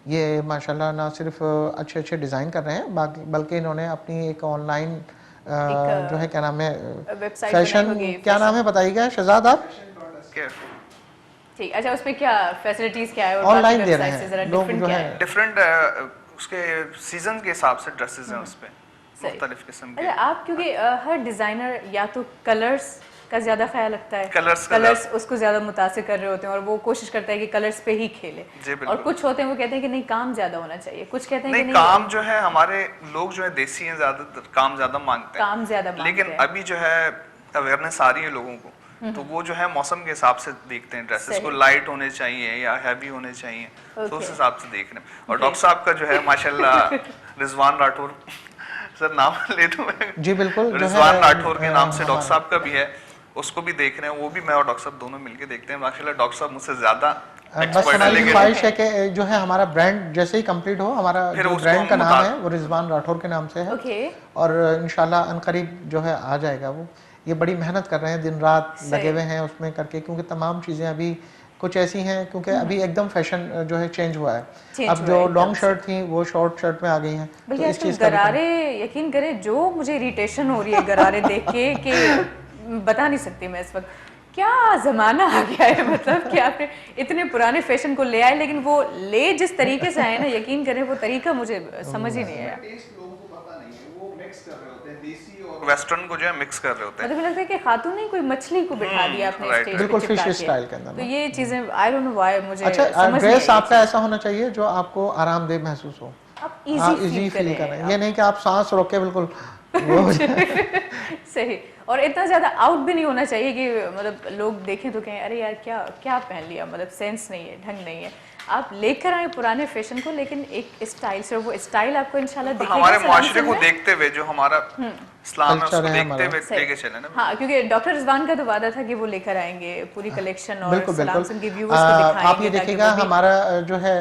ये माशाल्लाह ना सिर्फ अच्छे अच्छे डिज़ाइन कर रहे हैं बल्कि इन्होंने अपनी एक ऑनलाइन जो है क्या नाम है फैशन, क्या नाम है बताइएगा शहजाद आप? ठीक, अच्छा उसमें क्या फैसिलिटीज क्या है? ऑनलाइन दे रहे हैं लोग जो है डिफरेंट उसके सीजन के हिसाब से ड्रेसेस हैं उस पे मुख्तलिफ किस्म के। अच्छा आप क्योंकि हर डिजाइनर या तो कलर्स का ज्यादा ख्याल रखता है, कलर्स उसको ज्यादा मुतासिर कर रहे होते हैं और वो कोशिश करता है कि कलर्स पे ही खेले, और कुछ होते हैं वो कहते हैं कि नहीं काम ज्यादा होना चाहिए, कुछ कहते हैं कि नहीं काम जो है हमारे लोग जो है देसी हैं, ज्यादातर काम ज्यादा मांगते हैं, काम ज्यादा मांगते हैं। लेकिन अभी जो है अवेयरनेस आ रही है लोगों को, तो वो जो है मौसम के हिसाब से देखते हैं, ड्रेसेस को लाइट होने चाहिए या हैवी होने चाहिए, तो उस हिसाब से देख रहे हैं। और डॉक्टर साहब का जो है माशाल्लाह रिजवान राठौर सर नाम ले दूं मैं? जी बिल्कुल, रिजवान राठौर के नाम से डॉक्टर साहब का भी है, उसको भी देख रहे हैं, वो भी मैं और डॉक्टर साहब दोनों मिलके देखते हैं। माशाल्लाह डॉक्टर साहब मुझसे ज्यादा बस हमारी ख्वाहिश है कि जो है हमारा ब्रांड जैसे ही कंप्लीट हो, हमारा जो ब्रांड का नाम है वो रिजवान राठौर के नाम से है, और इंशाल्लाह अनकरीब जो है आ जाएगा। वो ये बड़ी मेहनत कर रहे हैं, दिन रात लगे हुए हैं उसमें करके, क्योंकि तमाम चीज़ें अभी कुछ ऐसी हैं क्योंकि अभी एकदम फैशन जो है चेंज हुआ है। अब जो लॉन्ग शर्ट थी वो शॉर्ट शर्ट में आ गई हैं, तो इस चीज़ का गरारे, यकीन करें जो मुझे इरिटेशन हो रही है गरारे देख के कि बता नहीं सकती मैं इस वक्त। क्या ज़माना आ गया है, मतलब कि आपने इतने पुराने फैशन को ले आए, लेकिन वो ले जिस तरीके से आए ना, यकीन करें वो तरीका मुझे समझ ही नहीं आया। वेस्टर्न को जो है मिक्स कर रहे होते हैं। मतलब लगता है कि खातून ने कोई मछली को बिठा दिया अपने स्टेज पे बिल्कुल चिपका फिश के। स्टाइल के अंदर। तो ये चीजें आई डोंट नो व्हाई मुझे अच्छा, समझ नहीं ड्रेस आई आपका ऐसा होना चाहिए जो आपको आरामदेह महसूस हो, आप इजी फील करें। ये नहीं कि आप सांस रोक के बिल्कुल वो हो जाए। सही, और इतना ज्यादा आउट भी नहीं होना चाहिए कि मतलब लोग देखें तो कहें अरे यार क्या क्या पहन लिया, मतलब सेंस नहीं है, ढंग नहीं है। आप लेकर आए पुराने फैशन को, लेकिन एक स्टाइल से, वो स्टाइल आपको इंशाल्लाह दिखेगा हमारे सलाम मुआशरे से को में। देखते हुए जो हमारा इस्लाम है उसको कल्चर है देखते हुए सही। लेके चले ना। हाँ, क्योंकि डॉक्टर रिजवान का तो वादा था कि वो लेकर आएंगे पूरी कलेक्शन और बिल्कुल सलाम बिल्कुल। सिंह के व्यूअर्स को दिखाएंगे। आप ये देखिएगा हमारा जो है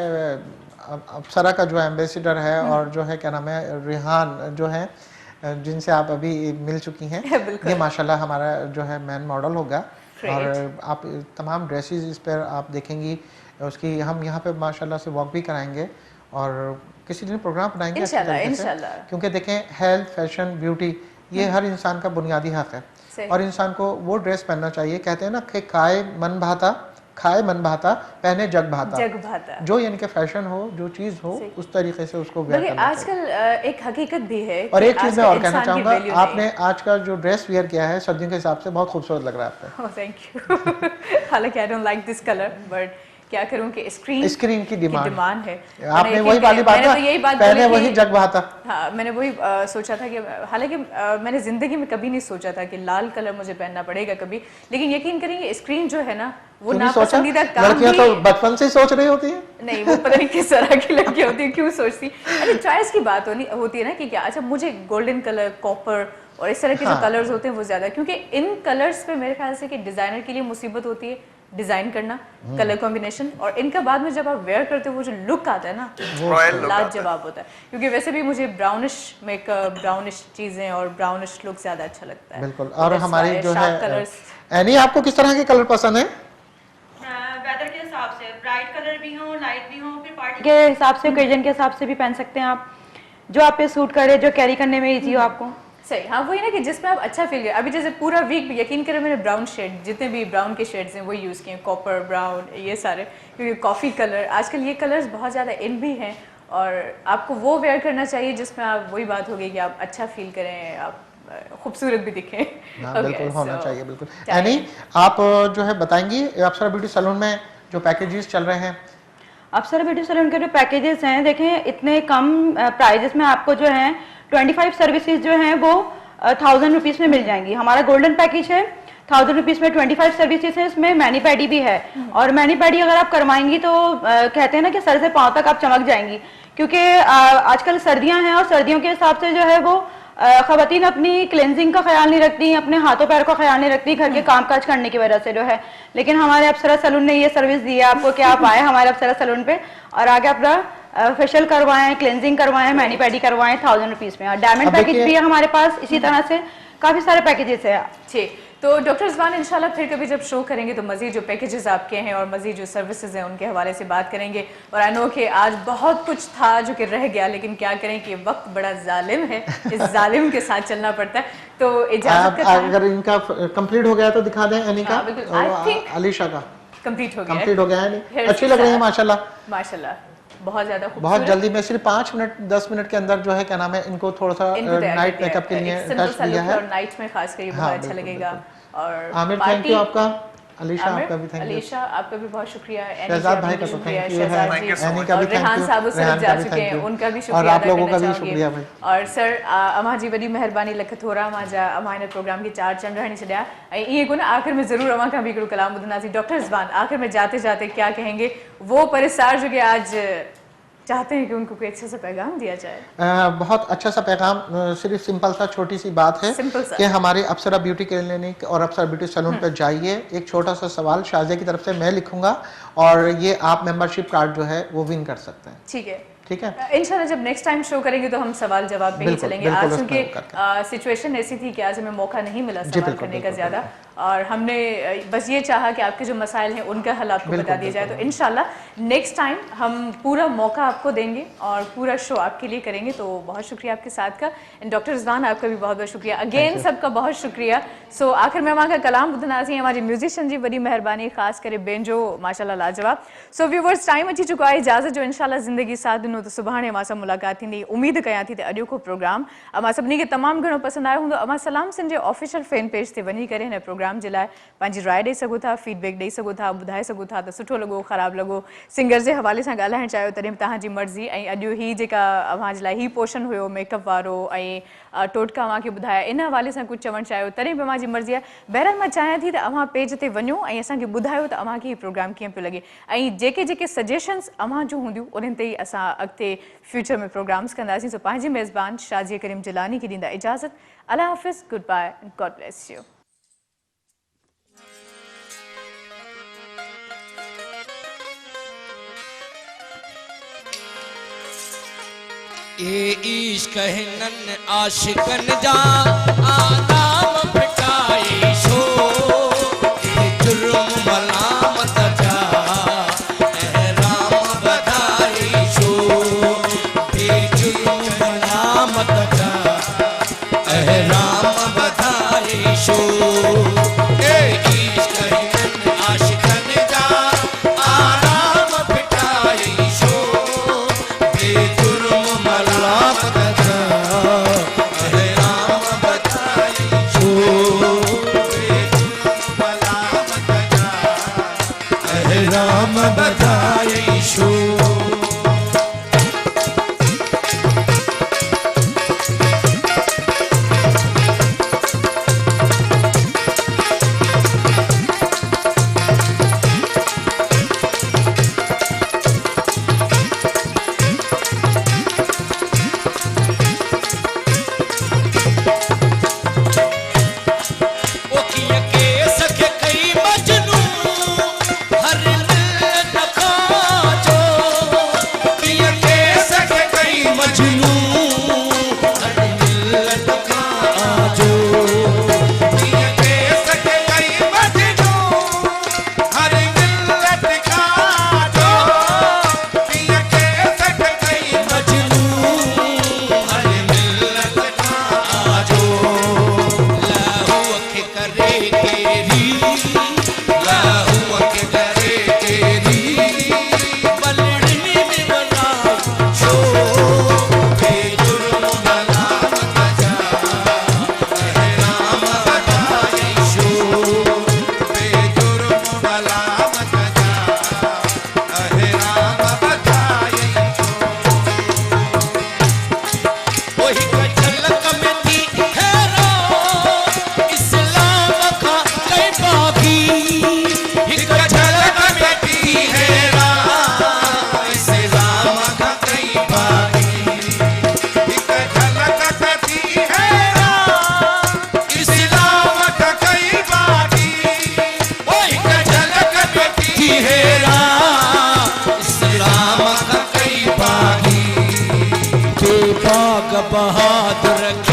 अप्सरा का जो एम्बेसिडर है और जो है क्या नाम है रिहान जो है, जिनसे आप अभी मिल चुकी हैं, ये माशाल्लाह हमारा जो है मैन मॉडल होगा। और आप तमाम ड्रेसेस इस पर आप देखेंगी उसकी। हम यहाँ पे माशाल्लाह से वॉक भी कराएंगे और किसी दिन प्रोग्राम बनाएंगे इंशाल्लाह। क्योंकि देखें हेल्थ, फैशन, ब्यूटी ये हर इंसान का बुनियादी हक है और इंसान को वो ड्रेस पहनना चाहिए। कहते हैं ना कि खाए मन भाता पहने जग भाता। जो यानी कि फैशन हो, जो चीज़ हो उस तरीके से उसको वेयर करना चाहिए। आजकल एक हकीकत भी है और एक चीज़ मैं और कहना चाहूँगा, आपने आज का जो ड्रेस वेयर किया है सर्दियों के हिसाब से बहुत खूबसूरत लग रहा है आप पे। Thank you. हालांकि I don't like this colour, but क्या करूं कि स्क्रीन की डिमांड है। आपने वही वाली बात तो यही बात पहले वही जग बहाता। हाँ, मैंने वही सोचा था कि हालांकि मैंने जिंदगी में कभी नहीं सोचा था कि लाल कलर मुझे पहनना पड़ेगा कभी, लेकिन यकीन करेंगे स्क्रीन जो है ना वो नापसंदीदा काम लड़कियां तो बचपन से सोच रही होती हैं। नहीं, वो पता नहीं किस तरह की लड़की होती है, क्यों सोचती। अरे चॉइस की बात होती है ना कि क्या, अच्छा मुझे गोल्डन कलर, कॉपर और इस तरह के जो कलर्स होते हैं वो ज्यादा, क्योंकि इन कलर्स पे मेरे ख्याल से कि डिजाइनर के लिए मुसीबत होती है डिजाइन करना, कलर कॉम्बिनेशन, और इनका बाद में जब आप वेयर करते हो वो जो लुक आता है ना वो लाजवाब होता है। क्योंकि वैसे भी मुझे ब्राउनिश मेकअप, ब्राउनिश चीजें और ब्राउनिश लुक ज्यादा अच्छा लगता है। बिल्कुल। और हमारी जो है एनी, आपको किस तरह के कलर पसंद है? वेदर के हिसाब से ब्राइट कलर भी हो, लाइट भी हो, फिर पार्टी के हिसाब से, ओकेजन के हिसाब से भी पहन सकते हैं आप, जो आप पे सूट करे, जो कैरी करने में इजी हो आपको। सही, हाँ वही ना कि जिसमें आप अच्छा फील करें। अभी जैसे पूरा वीक यकीन करें मैंने ब्राउन शेड, जितने भी ब्राउन के शेड्स हैं वो यूज़ किए, कॉपर, ब्राउन, ये सारे, क्योंकि कॉफ़ी कलर आजकल ये कलर्स बहुत ज़्यादा इन भी हैं और आपको वो वेयर करना चाहिए जिसमें आप, वही बात होगी कि आप अच्छा फील करें, आप खूबसूरत भी दिखें। बिल्कुल होना चाहिए, बिल्कुल। यानी आप जो है बताएंगी अप्सरा ब्यूटी सैलून में जो पैकेजेस चल रहे हैं? अप्सरा ब्यूटी सैलून के जो पैकेजेस हैं, देखें इतने कम प्राइजेस में आपको जो है 25 सर्विसेज जो हैं वो 1000 रुपीज़ में मिल जाएंगी। हमारा गोल्डन पैकेज है 1000 रुपीज़ में 25 सर्विसेज है, इसमें मैनी पैडी भी है। और मैनी पैडी अगर आप करवाएंगी तो कहते हैं ना कि सर से पाँव तक आप चमक जाएंगी, क्योंकि आजकल सर्दियां हैं और सर्दियों के हिसाब से जो है वो खवातीन अपनी क्लेंजिंग का ख्याल नहीं रखती, अपने हाथों पैर का ख्याल नहीं रखती घर के कामकाज करने की वजह से जो है। लेकिन हमारे अप्सरा सैलून ने ये सर्विस दी है आपको कि आप आए हमारे अप्सरा सैलून पे और आगे अपना फेशियल करवाएं, क्लेंजिंग करवाएं, मैनी पैडी करवाएं 1000 रुपीज़ में। और डायमंड पैकेज भी है हमारे पास, इसी तरह से काफ़ी सारे पैकेजेस है। ठीक, तो डॉक्टर रिजवान इंशाल्लाह फिर कभी जब शो करेंगे तो मज़ीद जो पैकेजेस आपके हैं और मज़ीद जो सर्विसेज हैं उनके हवाले से बात करेंगे। और आई नो कि आज बहुत कुछ था जो कि रह गया, लेकिन क्या करें कि वक्त बड़ा जालिम है, इस जालिम के साथ चलना पड़ता है। तो इजाज़त का अगर इनका कंप्लीट हो गया तो दिखा दें एनी का, अलीशा का कंप्लीट हो गया है। अच्छी लग रही है माशाल्लाह, बहुत ज्यादा बहुत जल्दी में सिर्फ 5 मिनट 10 मिनट के अंदर जो है क्या नाम है इनको थोड़ा सा नाइट मेकअप के लिए टच दिया है। और नाइट में खास कर ये बहुत अच्छा लगेगा। और आमिर थैंक यू आपका, अलीशा आपका भी थैंक यू, अलीशा आपका भी बहुत शुक्रिया, शहजाद भाई का तो थैंक यू है, एनी का भी थैंक यू, रेहान साहब उस तरफ जा चुके हैं, उनका भी शुक्रिया, और आप लोगों का भी शुक्रिया भाई। और सर अमा जी वॾी महिरबानी लख थोरा माजा अमा इन प्रोग्राम की 4 चंड रहनी छॾिया ये को ना आखिर में जरूर अमा का भी हिकिड़ो कलाम ॿुधंदासीं। डॉक्टर रिजवान आखिर में जाते जाते क्या कहेंगे वो परिसार जो कि आज चाहते हैं कि उनको कोई अच्छा सा पैगाम दिया जाए? बहुत अच्छा सा पैगाम, सिर्फ सिंपल सा छोटी सी बात है कि हमारे अप्सरा ब्यूटी क्लिनिक और अप्सरा ब्यूटी सैलून पर जाइए। एक छोटा सा सवाल शाजिया की तरफ से मैं लिखूंगा और ये आप मेंबरशिप कार्ड जो है वो विन कर सकते हैं। ठीक है, ठीक है। इंशाल्लाह जब नेक्स्ट टाइम शो करेंगे तो हम सवाल जवाब पे ही बिल्कुल, चलेंगे। बिल्कुल आज उसमें क्योंकि सिचुएशन ऐसी थी कि आज हमें मौका नहीं मिला सवाल बिल्कुल, करने का बिल्कुल, ज़्यादा, और हमने बस ये चाहा कि आपके जो मसाइल हैं उनका हल आपको बिल्कुल, बता दिया जाए। तो इंशाल्लाह नेक्स्ट टाइम हम पूरा मौका आपको देंगे और पूरा शो आपके लिए करेंगे। तो बहुत शुक्रिया आपके साथ का। एंड डॉक्टर रिजवान आपका भी बहुत बहुत शुक्रिया अगेन, सबका बहुत शुक्रिया। सो आखिर में का कलाम ॿुधंदासीं। हमारे म्यूजिशियन जी वॾी महिरबानी, ख़ासि करे बेंजो माशाल्लाह लाजवाब। सो व्यूवर्स टाइम अची चुको आहे इजाज़त जो। इंशाल्लाह ज़िंदगी साथ ॾिनो त सुभाणे अमां सां मुलाक़ात थींदी। उमेद कयां थी त अॼो को प्रोग्राम अमां सभिनी खे तमामु घणो पसंदि आयो हूंदो। अमां सलाम सिंध जे ऑफिशियल फैन पेज ते वञी करे हिन प्रोग्राम जे लाइ पंहिंजी राय ॾेई सघो था, फीडबैक ॾेई सघो था, ॿुधाए सघो था त सुठो लॻो, ख़राबु लॻो, सिंगर जे हवाले सां ॻाल्हाइणु चाहियो तॾहिं तव्हांजी मर्ज़ी। ऐं अॼु ही जेका अव्हां जे लाइ ही पोर्शन हुयो मेकअप वारो ऐं टोटका अव्हांखे ॿुधाया, इन हवाले सां कुझु चवणु चाहियो तॾहिं बि अव्हांजी मर्ज़ी आहे। बहरहाल मां चाहियां थी त अव्हां पेज ते वञो ऐं असांखे ॿुधायो त अव्हांखे हीउ प्रोग्राम कीअं पियो लॻे, ऐं जेके जेके सजेशन्स अव्हां जूं हूंदियूं उन्हनि ते ई असां अॻिते फ्यूचर में प्रोग्राम्स कंदासीं। सो पंहिंजी मेज़बान शाज़िया करीम जिलानी खे ॾींदा इजाज़त। अल्लाह हाफ़िज़, good bye, God bless you. ए इश्क हिनन आशिकन जा आदाम फिटाई शो, ए जुर्म मलामत जा एहराम बधाई शो, ए जुर्म मलामत जा एहराम बधाई शो। ए इश्क हिनन आशिकन जा आदाम फिटाई शो, ए जुर्म मलामत जा एहराम बधाई शो, ए जुर्म मलामत जा एहराम बधाई शो। बहादुर